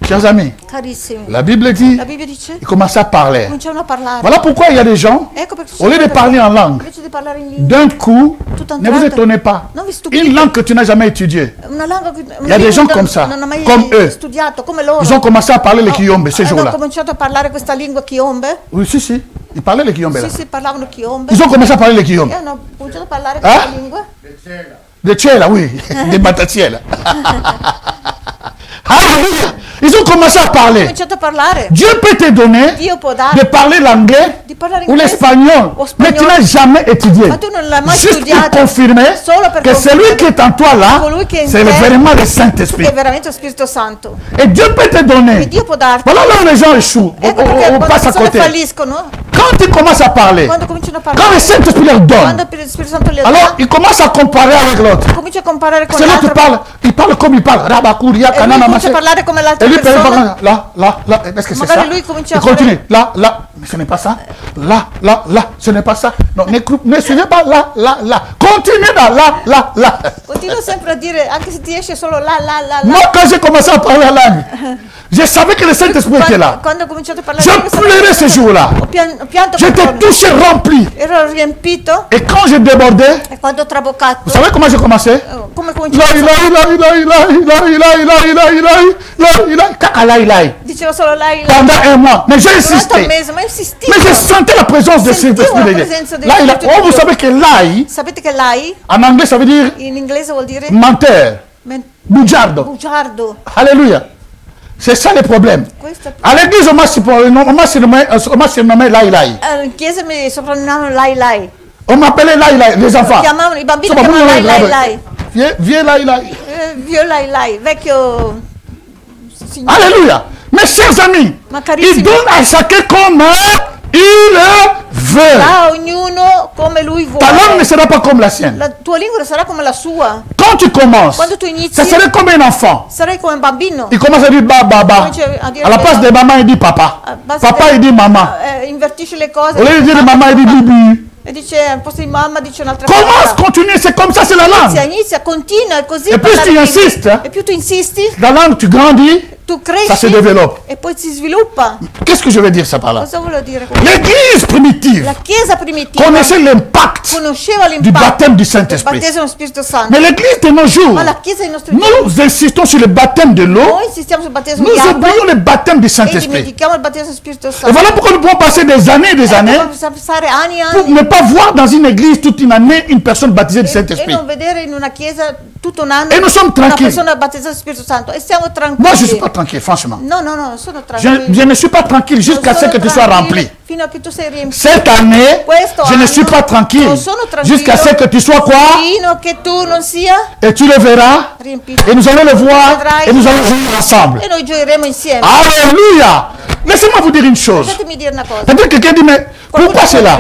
Speaker 1: Chers amis,
Speaker 2: Carissimi,
Speaker 1: la Bible dit,
Speaker 2: la Bibbia dice,
Speaker 1: ils commencent à parler.
Speaker 2: cominciano a parlare.
Speaker 1: Voilà pourquoi il y a des gens,
Speaker 2: Ecco perché
Speaker 1: au lieu de parler en langue,
Speaker 2: invece di parlare in lingua,
Speaker 1: d'un coup,
Speaker 2: Tout un
Speaker 1: ne vous
Speaker 2: tratto.
Speaker 1: étonnez pas.
Speaker 2: Non vi stupite.
Speaker 1: Une langue que tu n'as jamais étudiée.
Speaker 2: una lingua che
Speaker 1: Il y a des gens comme ça,
Speaker 2: non ho mai
Speaker 1: comme eux.
Speaker 2: studiato, come loro.
Speaker 1: Ils ont commencé à parler le Kiyombe ces
Speaker 2: Hanno
Speaker 1: jours-là.
Speaker 2: cominciato a parlare questa lingua Kiombe.
Speaker 1: Oui, si. Ils parlaient le Kiyombe là.
Speaker 2: Sì, parlavano Kiombe.
Speaker 1: Ils ont commencé à parler le Kiyombe.
Speaker 2: E hanno cominciato a parlare questa lingua.
Speaker 1: De Tchela, oui. Des Matatiela. Alléluia. Ils ont commencé à
Speaker 2: Hanno
Speaker 1: parler.
Speaker 2: cominciato a parlare.
Speaker 1: Dieu peut te donner
Speaker 2: Dio può
Speaker 1: de
Speaker 2: dare
Speaker 1: parler l'anglais
Speaker 2: di parlare
Speaker 1: ou
Speaker 2: inglese
Speaker 1: l'espagnol,
Speaker 2: o
Speaker 1: mais tu
Speaker 2: spagnolo.
Speaker 1: n'as jamais étudié.
Speaker 2: Ma tu non l'hai mai
Speaker 1: Juste pour
Speaker 2: studiato.
Speaker 1: confirmer
Speaker 2: Solo per
Speaker 1: que celui
Speaker 2: confermare
Speaker 1: qui est en toi là,
Speaker 2: colui che è in
Speaker 1: c'est
Speaker 2: te
Speaker 1: vraiment le Saint-Esprit.
Speaker 2: è veramente lo Spirito Santo.
Speaker 1: Et Dieu peut te
Speaker 2: E
Speaker 1: donner.
Speaker 2: Dio può darti.
Speaker 1: Voilà là où les gens échouent.
Speaker 2: Ecco perché
Speaker 1: On
Speaker 2: quando
Speaker 1: passe
Speaker 2: le
Speaker 1: à
Speaker 2: persone
Speaker 1: côté.
Speaker 2: falliscono,
Speaker 1: Quand tu commences à parler,
Speaker 2: quando cominciano a
Speaker 1: quand le
Speaker 2: parlare,
Speaker 1: Saint-Esprit leur donne,
Speaker 2: quando il Spirito Santo li
Speaker 1: alors
Speaker 2: dà,
Speaker 1: ils commencent à comparer avec l'autre.
Speaker 2: comincia a comparare con
Speaker 1: C'est l'autre
Speaker 2: l'altro.
Speaker 1: il parle comme il parle. Rabakuria,
Speaker 2: E lui
Speaker 1: Kanana,
Speaker 2: comincia
Speaker 1: Massé.
Speaker 2: a parlare come l'altra
Speaker 1: Et lui parle
Speaker 2: persona.
Speaker 1: là. Est-ce que c'est
Speaker 2: Magari
Speaker 1: ça?
Speaker 2: lui comincia
Speaker 1: Il
Speaker 2: a fare-
Speaker 1: continue. Là. Mais ce n'est pas ça. Là. Ce n'est pas ça. Non, ne suivez pas là. Continuez là.
Speaker 2: Continuo sempre a dire, anche se ti esce solo là.
Speaker 1: Moi, quand j'ai commencé à parler la langue, je savais que le Saint-Esprit était là.
Speaker 2: Quando ho cominciato a parlare
Speaker 1: Je pleurais ce jour-là.
Speaker 2: ho pianto quel
Speaker 1: J'étais
Speaker 2: giorno.
Speaker 1: touché, rempli.
Speaker 2: Ero riempito
Speaker 1: Et quand je débordais,
Speaker 2: e quando ho traboccato,
Speaker 1: vous savez comment j'ai commencé?
Speaker 2: come
Speaker 1: Là,
Speaker 2: cominciavo? Dicevo solo là.
Speaker 1: Pendant un mois. Mais j'ai
Speaker 2: Durante un
Speaker 1: insisté.
Speaker 2: mese, ma insistivo.
Speaker 1: Mais je sentais la présence de
Speaker 2: Sentivo
Speaker 1: Saint-Esprit
Speaker 2: la
Speaker 1: de Dieu.
Speaker 2: presenza del
Speaker 1: Là,
Speaker 2: Spirito di
Speaker 1: vous
Speaker 2: Dio.
Speaker 1: savez que l'ai,
Speaker 2: Sapete che l'hai?
Speaker 1: en anglais, ça veut dire
Speaker 2: In inglese vuol dire
Speaker 1: menteur, bugiardo.
Speaker 2: bugiardo.
Speaker 1: Alléluia. C'est ça le problème.
Speaker 2: Questo
Speaker 1: À l'église, on m'a surnommé Lai.
Speaker 2: in chiesa mi soprannominavano Lai.
Speaker 1: On m'appelait Lai, les enfants.
Speaker 2: Chiamavano i bambini,
Speaker 1: Insomma,
Speaker 2: chiamavano
Speaker 1: voi-
Speaker 2: Lai.
Speaker 1: Viens Lai.
Speaker 2: Vieux Lai, vecchio signore.
Speaker 1: Alléluia. Mes chers amis,
Speaker 2: Ma
Speaker 1: il
Speaker 2: carissimi,
Speaker 1: donne à chacun comme il veut.
Speaker 2: a ognuno come lui
Speaker 1: Ta langue ne
Speaker 2: vuole.
Speaker 1: sera pas comme la sienne.
Speaker 2: La tua lingua sarà come la sua.
Speaker 1: Quand tu commences,
Speaker 2: Quando tu inizi,
Speaker 1: ça serait comme un enfant.
Speaker 2: sarai come un bambino.
Speaker 1: Il commence à dire ba.
Speaker 2: Comincia a dire
Speaker 1: À la place de maman, il dit papa.
Speaker 2: base
Speaker 1: Papa,
Speaker 2: del-
Speaker 1: il dit maman.
Speaker 2: Invertisce le cose.
Speaker 1: Au lieu de dire maman, il dit bibi.
Speaker 2: E dice, al posto di mamma dice un'altra
Speaker 1: Commence,
Speaker 2: cosa.
Speaker 1: continue, c'est comme ça, c'est la langue.
Speaker 2: Inizia, continua, è così.
Speaker 1: E più
Speaker 2: parlare
Speaker 1: tu
Speaker 2: in lingua.
Speaker 1: insistes,
Speaker 2: E più tu insisti,
Speaker 1: la langue, tu grandis,
Speaker 2: tu cresci,
Speaker 1: ça se développe.
Speaker 2: E poi si sviluppa.
Speaker 1: Qu'est-ce que je veux dire ça par là?
Speaker 2: Cosa vuol dire?
Speaker 1: L'église primitive
Speaker 2: La Chiesa primitiva
Speaker 1: connaissait l'impact
Speaker 2: conosceva
Speaker 1: du
Speaker 2: l'impatto
Speaker 1: baptême du
Speaker 2: del
Speaker 1: Saint-Esprit.
Speaker 2: battesimo dello Spirito Santo.
Speaker 1: Mais l'église de nos jours,
Speaker 2: Ma la Chiesa dei nostri giorni,
Speaker 1: nous insistons sur le baptême de l'eau,
Speaker 2: noi insistiamo sul battesimo
Speaker 1: nous
Speaker 2: di acqua
Speaker 1: oublions le baptême du
Speaker 2: e
Speaker 1: Saint-Esprit.
Speaker 2: dimentichiamo il battesimo dello Spirito
Speaker 1: Et
Speaker 2: Santo.
Speaker 1: voilà pourquoi nous pouvons passer des années et des années
Speaker 2: Possiamo passare anni e
Speaker 1: pour
Speaker 2: anni
Speaker 1: ne pas voir dans une église toute une année une personne baptisée du
Speaker 2: e
Speaker 1: Saint-Esprit.
Speaker 2: non vedere in una chiesa tutto un anno
Speaker 1: E noi siamo
Speaker 2: una
Speaker 1: tranquilli.
Speaker 2: persona battezzata dello Spirito Santo e siamo tranquilli.
Speaker 1: Moi, je ne suis pas tranquille, franchement.
Speaker 2: No, sono
Speaker 1: Je,
Speaker 2: tranquilli.
Speaker 1: je ne suis pas tranquille jusqu'à ce que tu sois rempli.
Speaker 2: Fino a che tu sei riempito.
Speaker 1: Cette année,
Speaker 2: Questo
Speaker 1: je ne
Speaker 2: anno
Speaker 1: suis pas tranquille
Speaker 2: non sono tranquillo
Speaker 1: jusqu'à ce que tu sois quoi?
Speaker 2: fino a che tu non sia
Speaker 1: Et tu le verras,
Speaker 2: riempito.
Speaker 1: et nous allons le voir, et nous allons jouer ensemble.
Speaker 2: E noi giocheremo insieme.
Speaker 1: Alléluia! Laissez-moi vous dire une chose.
Speaker 2: Lasciatemi dire una cosa.
Speaker 1: C'est-à-dire que quelqu'un dit, mais pourquoi c'est là?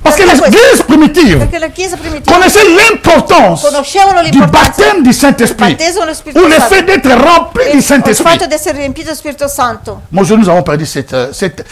Speaker 1: Parce que l'église primitive
Speaker 2: Perché la Chiesa primitiva
Speaker 1: connaissait l'importance
Speaker 2: conoscevano
Speaker 1: du
Speaker 2: l'importanza
Speaker 1: baptême du Saint-Esprit,
Speaker 2: battesimo dello Spirito
Speaker 1: ou le
Speaker 2: Santo
Speaker 1: fait d'être rempli du
Speaker 2: e il
Speaker 1: Saint-Esprit.
Speaker 2: fatto di essere riempito dello Spirito Santo.
Speaker 1: Moi, aujourd'hui, nous avons perdu cette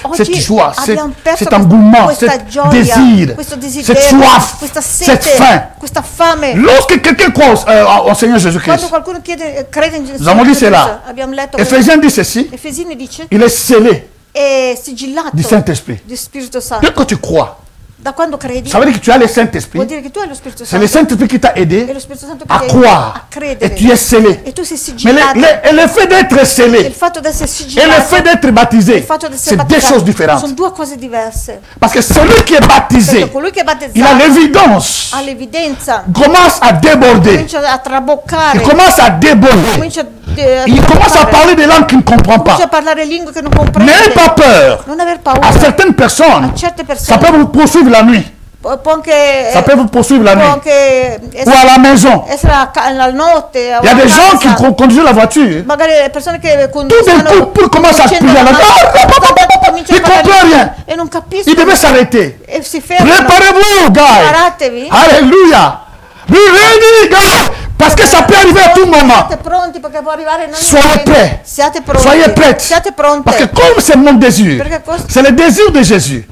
Speaker 2: Oggi
Speaker 1: joie,
Speaker 2: abbiamo perso
Speaker 1: cet engouement,
Speaker 2: questa
Speaker 1: cet
Speaker 2: gioia,
Speaker 1: désir,
Speaker 2: questo
Speaker 1: cette
Speaker 2: desiderio,
Speaker 1: soif,
Speaker 2: questa
Speaker 1: cette
Speaker 2: sete,
Speaker 1: faim.
Speaker 2: questa fame.
Speaker 1: Lorsque quelqu'un croit au Seigneur
Speaker 2: Quando
Speaker 1: Jésus-Christ,
Speaker 2: qualcuno crede in Gesù,
Speaker 1: nous avons dit cela.
Speaker 2: abbiamo letto
Speaker 1: Ephésiens dit ceci,
Speaker 2: Efesini dice
Speaker 1: il est scellé
Speaker 2: è sigillato
Speaker 1: du Saint-Esprit.
Speaker 2: di Spirito
Speaker 1: Dès
Speaker 2: Santo.
Speaker 1: que tu crois,
Speaker 2: Da quando credi
Speaker 1: ça veut dire que tu as le Saint-Esprit.
Speaker 2: vuol dire che tu hai lo Spirito
Speaker 1: C'est
Speaker 2: Santo.
Speaker 1: le Saint-Esprit qui t'a
Speaker 2: È
Speaker 1: aidé
Speaker 2: lo Spirito Santo che
Speaker 1: à
Speaker 2: ti aiuta
Speaker 1: croire.
Speaker 2: a credere.
Speaker 1: Et tu es scellé.
Speaker 2: E tu sei
Speaker 1: Mais
Speaker 2: sigillato.
Speaker 1: le fait d'être
Speaker 2: Il
Speaker 1: scellé
Speaker 2: fatto di essere
Speaker 1: et le
Speaker 2: sigillato
Speaker 1: fait d'être
Speaker 2: e
Speaker 1: baptisé,
Speaker 2: il fatto di essere
Speaker 1: c'est deux
Speaker 2: battezzato
Speaker 1: choses différentes.
Speaker 2: sono due cose diverse.
Speaker 1: Parce que celui qui est baptisé,
Speaker 2: Perché colui che è
Speaker 1: il a
Speaker 2: battezzato
Speaker 1: l'évidence,
Speaker 2: ha l'evidenza,
Speaker 1: commence à déborder.
Speaker 2: comincia a traboccare,
Speaker 1: Il commence à déborder.
Speaker 2: comincia
Speaker 1: Il commence à parler des langues qu'il ne comprend
Speaker 2: comincia a
Speaker 1: pas.
Speaker 2: parlare lingue che non comprende.
Speaker 1: N'ayez pas peur.
Speaker 2: Non aver
Speaker 1: À
Speaker 2: paura.
Speaker 1: certaines personnes,
Speaker 2: A certe
Speaker 1: ça
Speaker 2: persone
Speaker 1: peut vous poursuivre la nuit.
Speaker 2: può anche
Speaker 1: Ça peut vous poursuivre la
Speaker 2: può
Speaker 1: nuit.
Speaker 2: anche
Speaker 1: Ou à la maison.
Speaker 2: essere la notte.
Speaker 1: Il y a des gens qui conduisent la voiture.
Speaker 2: magari le persone che
Speaker 1: Tout
Speaker 2: conducono
Speaker 1: d'un coup, il commence à prier. Il ne comprend rien.
Speaker 2: e non capiscono
Speaker 1: Il devait s'arrêter.
Speaker 2: e si fermano.
Speaker 1: Préparez-vous, guys.
Speaker 2: Preparatevi.
Speaker 1: Alléluia. Be ready, guys. Parce que ça peut arriver à tout moment.
Speaker 2: Siate pronti perché può arrivare in ogni
Speaker 1: Soyez
Speaker 2: momento.
Speaker 1: prêts.
Speaker 2: Siate pronti.
Speaker 1: Soyez prêtes.
Speaker 2: Siate pronte.
Speaker 1: Parce que comme c'est mon désir,
Speaker 2: Perché questo
Speaker 1: c'est le désir de Jésus.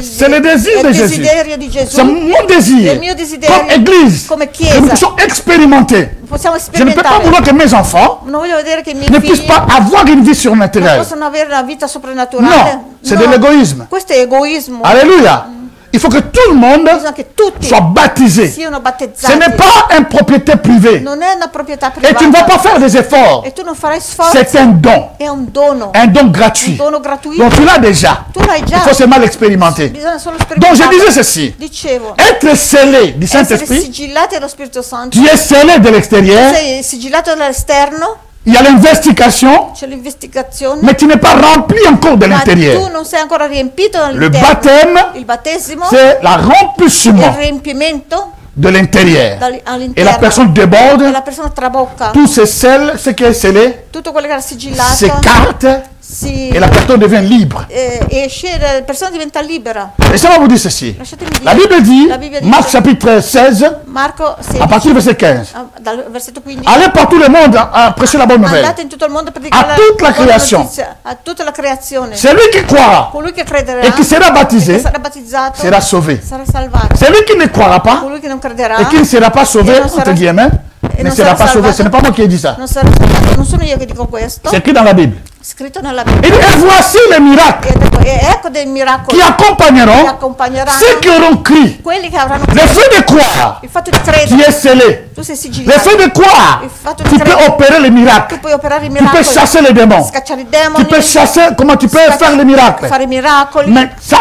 Speaker 2: c'est
Speaker 1: le désir di Gesù.
Speaker 2: desiderio di Gesù.
Speaker 1: C'est mon désir.
Speaker 2: È il mio desiderio
Speaker 1: Comme église,
Speaker 2: come
Speaker 1: que
Speaker 2: chiesa.
Speaker 1: nous puissions expérimenter.
Speaker 2: Possiamo
Speaker 1: Je ne peux pas
Speaker 2: sperimentare.
Speaker 1: vouloir que mes enfants
Speaker 2: Non voglio vedere che i miei
Speaker 1: ne
Speaker 2: figli
Speaker 1: puissent pas avoir une vie
Speaker 2: non
Speaker 1: surnaturelle.
Speaker 2: possono avere una vita soprannaturale.
Speaker 1: Non, c'est de l'égoïsme.
Speaker 2: Questo è egoismo.
Speaker 1: Alléluia. Il faut que tout le monde
Speaker 2: Bisogna che tutti
Speaker 1: soit baptisé.
Speaker 2: siano
Speaker 1: Ce
Speaker 2: battezzati.
Speaker 1: n'est pas une propriété privée.
Speaker 2: Non è una proprietà
Speaker 1: Et tu ne vas
Speaker 2: privata.
Speaker 1: pas faire des efforts.
Speaker 2: E tu non farai sforzi.
Speaker 1: C'est un don.
Speaker 2: È un dono.
Speaker 1: Un don
Speaker 2: Un
Speaker 1: gratuit.
Speaker 2: dono gratuito.
Speaker 1: Donc tu l'as déjà.
Speaker 2: Tu l'hai
Speaker 1: Il
Speaker 2: già.
Speaker 1: faut seulement l'expérimenter.
Speaker 2: Bisogna solo
Speaker 1: Donc je
Speaker 2: sperimentare.
Speaker 1: disais ceci.
Speaker 2: Dicevo,
Speaker 1: Être scellé du
Speaker 2: essere
Speaker 1: Saint-Esprit,
Speaker 2: sigillati dallo Spirito Santo.
Speaker 1: tu es scellé de l'extérieur.
Speaker 2: Sei sigillato dall'esterno,
Speaker 1: Il y a l'investigation,
Speaker 2: c'è l'investigazione,
Speaker 1: mais tu n'es pas rempli encore de
Speaker 2: ma tu
Speaker 1: l'intérieur.
Speaker 2: non sei ancora riempito
Speaker 1: Le
Speaker 2: dall'interno.
Speaker 1: baptême,
Speaker 2: Il battesimo,
Speaker 1: c'est
Speaker 2: il
Speaker 1: l'accomplissement
Speaker 2: riempimento
Speaker 1: de l'intérieur. Et
Speaker 2: all'interno.
Speaker 1: la personne
Speaker 2: E
Speaker 1: déborde,
Speaker 2: la persona trabocca.
Speaker 1: tout se scelle, ce qui est scellé,
Speaker 2: Tutto quello che era sigillato
Speaker 1: s'écarte
Speaker 2: si
Speaker 1: et la personne devient libre.
Speaker 2: esce, la persona diventa libera.
Speaker 1: Laissez-moi vous dire ceci.
Speaker 2: Lasciatemi dire.
Speaker 1: La Bible dit,
Speaker 2: La Bibbia dice,
Speaker 1: Marc chapitre 16,
Speaker 2: Marco 16,
Speaker 1: à partir du verset 15,
Speaker 2: dal versetto 15.
Speaker 1: allez par tout le monde à prêcher la bonne nouvelle.
Speaker 2: Andate in tutto il mondo a predicare
Speaker 1: A tutta la
Speaker 2: buona
Speaker 1: creazione.
Speaker 2: notizia, a tutta la creazione.
Speaker 1: Celui qui croira
Speaker 2: Colui che crederà
Speaker 1: et qui sera
Speaker 2: e
Speaker 1: baptisé
Speaker 2: che sarà battezzato
Speaker 1: sera sauvé.
Speaker 2: sarà salvato.
Speaker 1: Celui qui ne croira pas
Speaker 2: Colui che non crederà
Speaker 1: et qui ne sera pas sauvé,
Speaker 2: Et non sera-
Speaker 1: entre guillemets,
Speaker 2: et
Speaker 1: ne
Speaker 2: non
Speaker 1: sera
Speaker 2: sera
Speaker 1: pas sauvé.
Speaker 2: salvato.
Speaker 1: Ce n'est pas moi qui ai dit ça.
Speaker 2: non sarà salvato. Non sono io che dico questo,
Speaker 1: C'est écrit dans la Bible.
Speaker 2: scritto nella Bibbia.
Speaker 1: Il dit, et voici les miracles
Speaker 2: E ha detto, e ecco dei miracoli
Speaker 1: qui
Speaker 2: che
Speaker 1: accompagneront
Speaker 2: accompagneranno
Speaker 1: ceux qui auront cru.
Speaker 2: quelli che avranno
Speaker 1: Le fait de croire,
Speaker 2: il fatto di
Speaker 1: tu
Speaker 2: credere.
Speaker 1: es scellé.
Speaker 2: Tu sei
Speaker 1: Le
Speaker 2: sigillato.
Speaker 1: fait de croire,
Speaker 2: Il fatto di
Speaker 1: tu peux
Speaker 2: credere.
Speaker 1: opérer les miracles.
Speaker 2: Tu puoi operare i
Speaker 1: Tu peux
Speaker 2: miracoli.
Speaker 1: chasser les démons.
Speaker 2: Scacciare i
Speaker 1: Tu
Speaker 2: demoni.
Speaker 1: peux chasser, comment tu peux faire les miracles.
Speaker 2: Fare i miracoli.
Speaker 1: Mais ça,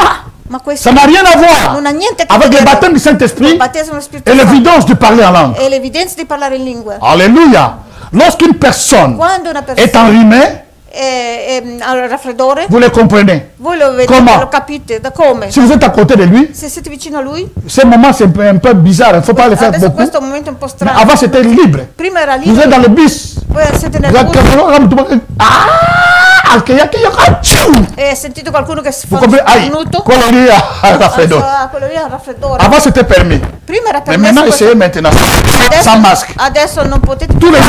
Speaker 2: Ma questo
Speaker 1: ça n'a rien à voir
Speaker 2: non ha niente a che
Speaker 1: avec le
Speaker 2: vedere
Speaker 1: baptême du
Speaker 2: con il
Speaker 1: Saint-Esprit
Speaker 2: battesimo dello Spirito
Speaker 1: et
Speaker 2: Santo
Speaker 1: l'évidence de parler en langue.
Speaker 2: e l'evidenza di parlare in lingue.
Speaker 1: Alléluia. Lorsqu'une personne
Speaker 2: Quando una
Speaker 1: est
Speaker 2: persona
Speaker 1: enrhumée,
Speaker 2: ha il raffreddore,
Speaker 1: vous le comprenez.
Speaker 2: voi lo vedete,
Speaker 1: Comment?
Speaker 2: lo capite, da come?
Speaker 1: Si vous êtes à côté de lui,
Speaker 2: Se siete vicino a lui,
Speaker 1: ce moment c'est un peu bizarre, il ne faut pas le faire
Speaker 2: adesso
Speaker 1: beaucoup.
Speaker 2: questo è un momento un po'
Speaker 1: Mais
Speaker 2: strano.
Speaker 1: avant c'était libre.
Speaker 2: Prima era
Speaker 1: Vous êtes
Speaker 2: lì,
Speaker 1: dans le bus.
Speaker 2: poi siete nel
Speaker 1: Vous êtes
Speaker 2: bus
Speaker 1: ah,
Speaker 2: e sentite qualcuno che si
Speaker 1: vous
Speaker 2: fa
Speaker 1: comprenez? Aïe,
Speaker 2: starnuto.
Speaker 1: quello lì ha raffreddore.
Speaker 2: Quello lì ha il raffreddore.
Speaker 1: Avant c'était permis.
Speaker 2: Prima era
Speaker 1: Mais maintenant
Speaker 2: permesso.
Speaker 1: essayez maintenant. Sans masque.
Speaker 2: Adesso non potete.
Speaker 1: Tous les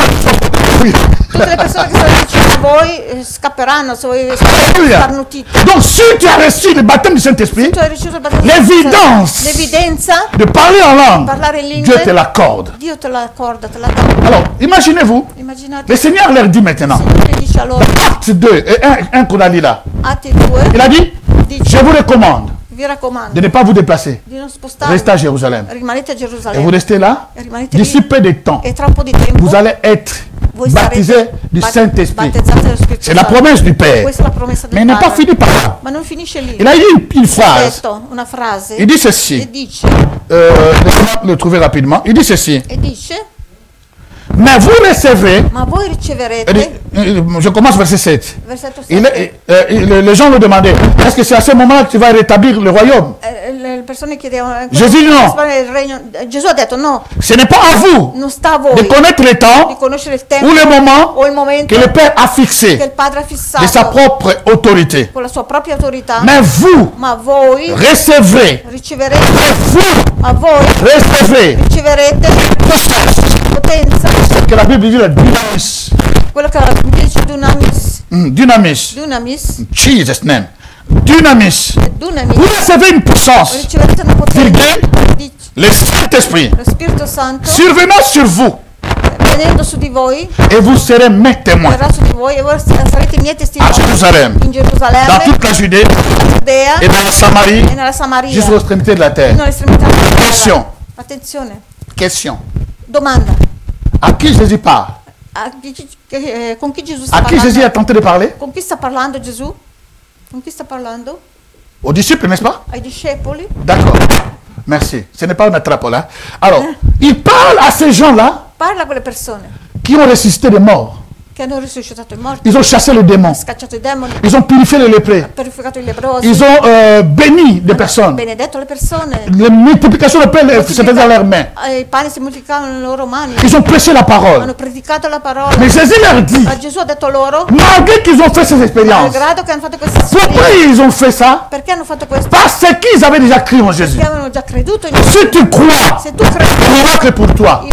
Speaker 1: oui.
Speaker 2: Tutte le persone che sono vicino a voi scapperanno se voi
Speaker 1: Alléluia.
Speaker 2: starnutite.
Speaker 1: Donc Donc, si tu as reçu le baptême du Saint-Esprit, l'évidence de parler en langue, Dieu te l'accorde. Alors, imaginez-vous, le Seigneur leur dit maintenant, Acte 2, et 1 qu'on a lu là. Il a dit, je vous recommande de ne pas vous déplacer. Restez à Jérusalem. Et vous restez là. D'ici peu de temps, vous allez être baptisés du Saint-Esprit. C'est la promesse du Père. Mais il n'est pas fini par là. Il a dit une phrase. Il dit ceci. Laissez-moi le trouver rapidement. Il dit ceci. Mais vous recevrez. Je commence verset 7. Les gens me demandaient, est-ce que c'est à ce moment-là que tu vas rétablir le royaume? Jésus dit non. Ce n'est pas à vous de connaître le temps ou le moment que le Père a fixé de sa propre autorité. Mais vous recevrez. Ce que la Bible dit la dynamis. Dynamis. Jesus name. Dynamis. Vous recevez une puissance. Le Saint-Esprit survenant sur vous. Et vous serez mes témoins à Jérusalem, dans toute la Judée et dans la Samarie, jusqu'aux extrémités de la terre. Question.
Speaker 2: Domanda.
Speaker 1: À qui Jésus parle? À qui Jésus a tenté de parler?
Speaker 2: Con chi sta parlando Gesù? Con chi sta parlando?
Speaker 1: Aux disciples, n'est-ce pas?
Speaker 2: Ai discepoli.
Speaker 1: D'accord. Merci. Ce n'est pas une attrape là. Alors, il parle à ces gens-là qui ont ressuscité des morts. Ils ont chassé le démon. Ils ont purifié les lépreux. Ils ont béni des personnes. La multiplication de pain se faisait dans leurs mains. Ils ont prêché la parole. Mais Jésus leur dit, malgré qu'ils ont fait ces expériences, pourquoi ils ont fait ça? Parce qu'ils avaient déjà cru en Jésus. Si tu crois, le miracle pour toi.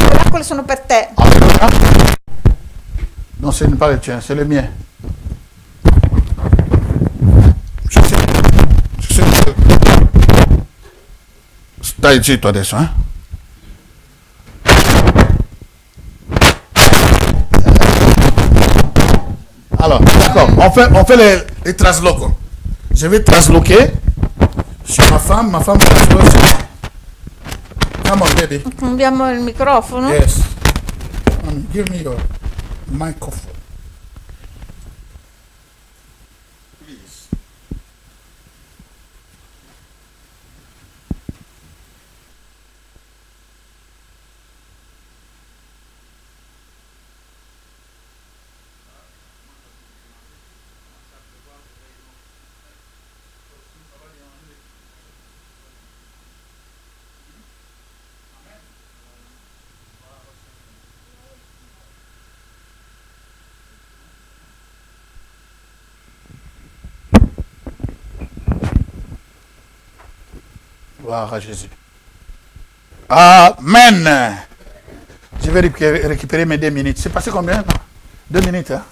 Speaker 1: Non, ce n'est pas le tien, c'est le mien. Je sais. T'as ici, toi, dessus, hein? Alors, d'accord, on fait les translocaux. Je vais transloquer sur ma femme transloque sur moi. Come on, baby.
Speaker 2: Abbiamo il microfono.
Speaker 1: Yes. Give me your microphone. Please. Gloire à Jésus. Amen. Je vais récupérer mes 2 minutes. C'est passé combien? 2 minutes, hein?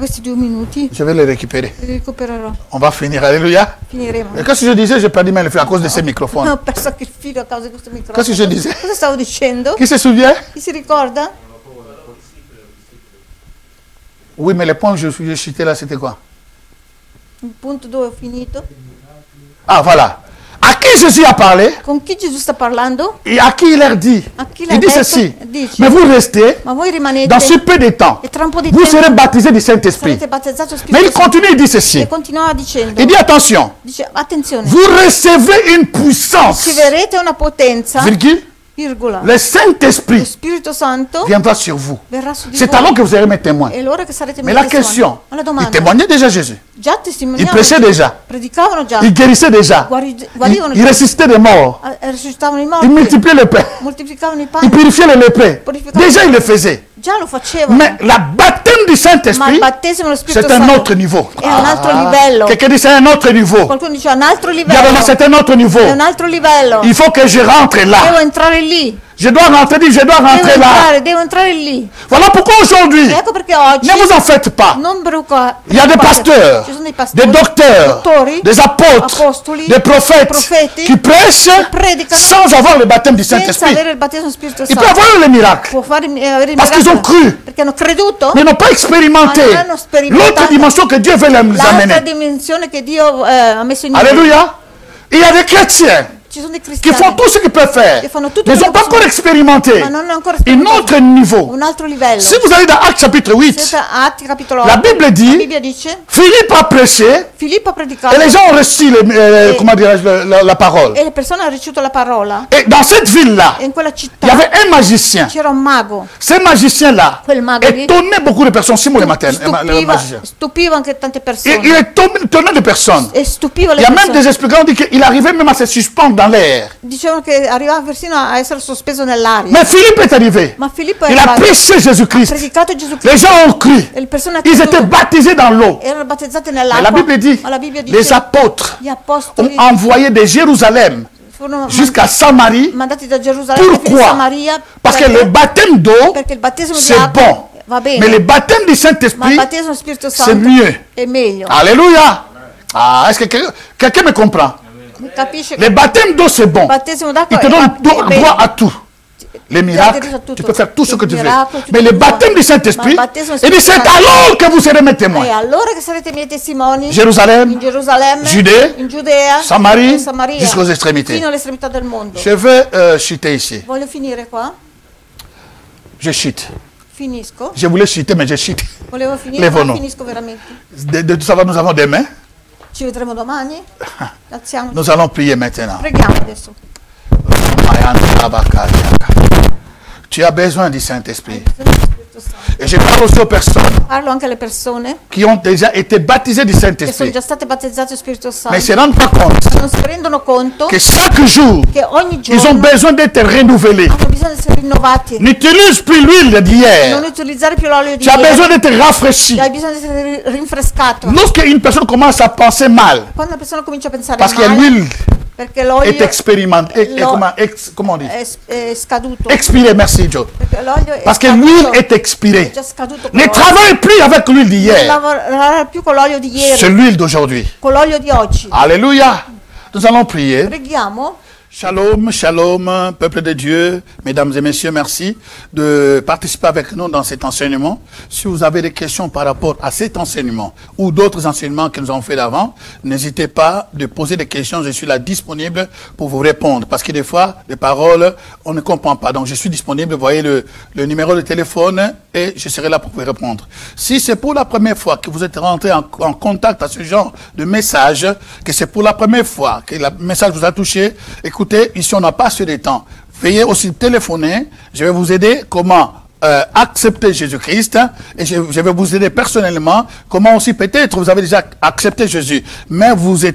Speaker 2: Questi 2 minuti.
Speaker 1: Je vais les récupérer.
Speaker 2: Li recupererò.
Speaker 1: On va finir. Alléluia.
Speaker 2: Finiremo.
Speaker 1: Et qu'est-ce que je disais? J'ai perdu mes fils à cause de ces microphones.
Speaker 2: Ho perso anche il filo a causa di questo microfono.
Speaker 1: Qu'est-ce que je disais?
Speaker 2: Cosa stavo dicendo?
Speaker 1: Qui se souvient?
Speaker 2: Chi si ricorda?
Speaker 1: Oui, mais le point où je chutais là, c'était quoi?
Speaker 2: Il punto dove ho finito.
Speaker 1: Ah, voilà. À qui Jésus a parlé?
Speaker 2: Con chi Gesù sta parlando?
Speaker 1: Et à qui il leur dit? Il dit ceci. Mais vous restez dans ce peu de temps. Vous serez baptisés du Saint-Esprit. Mais il continue, il dit ceci. Il dit attention. Vous recevez une puissance. Virgule. Le Saint-Esprit viendra sur vous. C'est alors que vous serez mes témoins. Mais la question, ils témoignaient déjà Jésus. Ils prêchaient déjà. Ils guérissaient déjà. Ils ressuscitaient des morts. Ils multipliaient le pain. Ils purifiaient les lépreux. Déjà, ils le faisaient. Mais la baptême du Saint-Esprit, c'est un autre niveau. Quelqu'un dit c'est un autre niveau. C'est un autre niveau. Il faut que je rentre là. Je dois rentrer, je dois rentrer là.
Speaker 2: Devo entrare lì.
Speaker 1: Voilà pourquoi aujourd'hui,
Speaker 2: Ecco perché oggi
Speaker 1: ne vous en faites pas.
Speaker 2: non
Speaker 1: Il y a des pasteurs,
Speaker 2: ci sono dei pastori,
Speaker 1: des docteurs,
Speaker 2: dottori,
Speaker 1: des apôtres,
Speaker 2: apostoli,
Speaker 1: des prophètes
Speaker 2: profeti,
Speaker 1: qui prêchent
Speaker 2: predicano
Speaker 1: sans avoir le baptême du
Speaker 2: senza
Speaker 1: Saint-Esprit.
Speaker 2: avere il battesimo Spirito
Speaker 1: Ils
Speaker 2: Santo.
Speaker 1: peuvent avoir les miracles
Speaker 2: Può fare avere i
Speaker 1: parce qu'ils ont
Speaker 2: miracoli,
Speaker 1: cru,
Speaker 2: perché hanno creduto.
Speaker 1: mais n'ont pas expérimenté
Speaker 2: Ma non hanno sperimentato
Speaker 1: l'autre dimension que Dieu veut les
Speaker 2: l'altra
Speaker 1: amener.
Speaker 2: dimensione che Dio ha messo in noi.
Speaker 1: Alléluia. Il y a des chrétiens
Speaker 2: Ci sono dei
Speaker 1: qui
Speaker 2: cristiani
Speaker 1: font tout ce qu'ils peuvent faire,
Speaker 2: che fanno tutto
Speaker 1: mais ils
Speaker 2: quello
Speaker 1: n'ont pas
Speaker 2: che
Speaker 1: encore
Speaker 2: possono,
Speaker 1: expérimenté
Speaker 2: ma non hanno ancora
Speaker 1: un
Speaker 2: sperimentato
Speaker 1: autre niveau.
Speaker 2: un altro livello.
Speaker 1: Si vous allez dans Actes chapitre 8,
Speaker 2: Siete a Atti capitolo 8.
Speaker 1: la Bible dit,
Speaker 2: La Bibbia dice,
Speaker 1: Philippe a prêché
Speaker 2: Filippo ha predicato
Speaker 1: et les gens ont reçu comment dirais-je, la parole.
Speaker 2: e le persone hanno ricevuto la parola.
Speaker 1: Et dans cette ville-là,
Speaker 2: E in quella
Speaker 1: il y
Speaker 2: città
Speaker 1: avait un magicien.
Speaker 2: c'era un mago.
Speaker 1: Ce magicien-là
Speaker 2: Quel mago lì
Speaker 1: étonnait beaucoup de personnes. Simon le matin, le magicien.
Speaker 2: stupiva anche tante
Speaker 1: Et
Speaker 2: persone.
Speaker 1: il étonnait de personnes.
Speaker 2: E stupiva
Speaker 1: Il
Speaker 2: le
Speaker 1: y a même
Speaker 2: persone.
Speaker 1: des explications qui disent qu'il arrivait même à se suspendre dans l'air.
Speaker 2: Dicevano che arrivava persino a essere sospeso nell'aria.
Speaker 1: Mais Philippe est arrivé.
Speaker 2: Ma Filippo è
Speaker 1: Il a
Speaker 2: arrivato,
Speaker 1: prêché
Speaker 2: ha
Speaker 1: Jésus-Christ.
Speaker 2: predicato Gesù
Speaker 1: Les
Speaker 2: Cristo
Speaker 1: gens ont cru.
Speaker 2: e le persone
Speaker 1: Ils étaient
Speaker 2: creduto,
Speaker 1: baptisés dans l'eau.
Speaker 2: erano battezzate
Speaker 1: Mais
Speaker 2: nell'acqua.
Speaker 1: la Bible dit,
Speaker 2: Ma la Bibbia
Speaker 1: les
Speaker 2: dice
Speaker 1: apôtres
Speaker 2: gli
Speaker 1: ont
Speaker 2: apostoli
Speaker 1: envoyé de Jérusalem
Speaker 2: furono
Speaker 1: jusqu'à Samarie.
Speaker 2: mandati da Gerusalemme fino a
Speaker 1: Pourquoi?
Speaker 2: Samaria
Speaker 1: Parce que le baptême d'eau,
Speaker 2: perché il battesimo di
Speaker 1: c'est
Speaker 2: acqua
Speaker 1: bon.
Speaker 2: va bene,
Speaker 1: Mais le baptême du
Speaker 2: ma il
Speaker 1: Saint-Esprit,
Speaker 2: battesimo dello Spirito
Speaker 1: c'est
Speaker 2: Santo
Speaker 1: mieux.
Speaker 2: è meglio.
Speaker 1: Alléluia. Ah, est-ce que quelqu'un me comprend?
Speaker 2: Capisce
Speaker 1: Le
Speaker 2: che
Speaker 1: baptême d'eau, c'est bon.
Speaker 2: il battesimo d'acqua
Speaker 1: Il te
Speaker 2: è
Speaker 1: donne
Speaker 2: bello.
Speaker 1: droit à tout. Les miracles,
Speaker 2: Ti ha detto
Speaker 1: tu peux faire tout ce que tu veux.
Speaker 2: miracoli, tutto
Speaker 1: Mais le
Speaker 2: quello che
Speaker 1: baptême
Speaker 2: vuoi.
Speaker 1: du Saint-Esprit,
Speaker 2: Ma il battesimo
Speaker 1: il dit c'est
Speaker 2: Spirito Santo.
Speaker 1: alors que vous serez mes
Speaker 2: E
Speaker 1: témoins.
Speaker 2: allora che sarete miei testimoni
Speaker 1: Jérusalem,
Speaker 2: in Gerusalemme,
Speaker 1: Giudée,
Speaker 2: in Giudea,
Speaker 1: Samarie,
Speaker 2: in Samaria,
Speaker 1: jusqu'aux extrémités.
Speaker 2: fino all'estremità del mondo.
Speaker 1: Je veux chuter ici.
Speaker 2: Voglio finire qua,
Speaker 1: Je chute.
Speaker 2: finisco.
Speaker 1: Je voulais chuter, mais je chute.
Speaker 2: Volevo finire,
Speaker 1: Levano.
Speaker 2: ma finisco veramente.
Speaker 1: De tout ça, nous avons des mains.
Speaker 2: Ci vedremo domani. Alziamoci.
Speaker 1: Nous allons prier maintenant.
Speaker 2: Preghiamo adesso.
Speaker 1: Tu as besoin du Saint-Esprit.
Speaker 2: Spirito Santo.
Speaker 1: Et je parle aussi aux personnes
Speaker 2: Parlo anche alle persone
Speaker 1: qui ont déjà été baptisées du
Speaker 2: che sono
Speaker 1: Saint-Esprit,
Speaker 2: già state battezzate allo Spirito
Speaker 1: mais
Speaker 2: Santo.
Speaker 1: ne se rendent pas compte
Speaker 2: Non si rendono conto
Speaker 1: que chaque jour,
Speaker 2: che ogni
Speaker 1: ils ont
Speaker 2: giorno
Speaker 1: besoin d'être renouvelés.
Speaker 2: hanno bisogno di essere rinnovati.
Speaker 1: N'utilise plus l'huile d'hier.
Speaker 2: Non utilizzare più l'olio di
Speaker 1: Tu as besoin
Speaker 2: ieri.
Speaker 1: d'être rafraîchi.
Speaker 2: Hai bisogno di essere rinfrescato.
Speaker 1: Lorsqu'une personne commence à penser mal,
Speaker 2: Quando una persona comincia a pensare
Speaker 1: parce que
Speaker 2: male,
Speaker 1: l'huile
Speaker 2: perché
Speaker 1: est
Speaker 2: l'olio
Speaker 1: expérimentée, comment on dit?
Speaker 2: è scaduto.
Speaker 1: Expirée, merci Joe.
Speaker 2: Perché l'olio è
Speaker 1: Parce que
Speaker 2: scaduto.
Speaker 1: l'huile est expirée.
Speaker 2: È già scaduto. con
Speaker 1: Ne
Speaker 2: l'olio.
Speaker 1: travaille plus avec l'huile
Speaker 2: Non
Speaker 1: d'hier.
Speaker 2: lavorare più con l'olio di
Speaker 1: C'est
Speaker 2: ieri,
Speaker 1: l'huile d'aujourd'hui.
Speaker 2: con l'olio di oggi.
Speaker 1: Alléluia. Nous allons prier.
Speaker 2: Preghiamo.
Speaker 1: Shalom, shalom, peuple de Dieu, mesdames et messieurs, merci de participer avec nous dans cet enseignement. Si vous avez des questions par rapport à cet enseignement ou d'autres enseignements que nous avons fait d'avant, n'hésitez pas de poser des questions, je suis là disponible pour vous répondre. Parce que des fois, les paroles, on ne comprend pas. Donc je suis disponible, vous voyez le numéro de téléphone et je serai là pour vous répondre. Si c'est pour la première fois que vous êtes rentré en contact à ce genre de message, que c'est pour la première fois que le message vous a touché, écoutez, ici on n'a pas assez de temps. Veuillez aussi téléphoner, je vais vous aider comment accepter Jésus-Christ et je vais vous aider personnellement comment aussi peut-être vous avez déjà accepté Jésus mais vous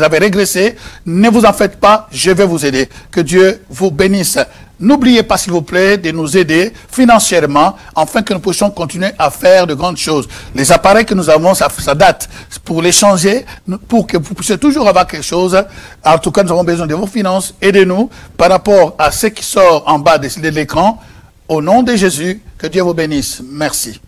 Speaker 1: avez régressé, ne vous en faites pas, je vais vous aider. Que Dieu vous bénisse. N'oubliez pas s'il vous plaît de nous aider financièrement afin que nous puissions continuer à faire de grandes choses. Les appareils que nous avons, ça date. Pour les changer, pour que vous puissiez toujours avoir quelque chose, en tout cas nous avons besoin de vos finances. Aidez-nous par rapport à ce qui sort en bas de l'écran. Au nom de Jésus, que Dieu vous bénisse. Merci.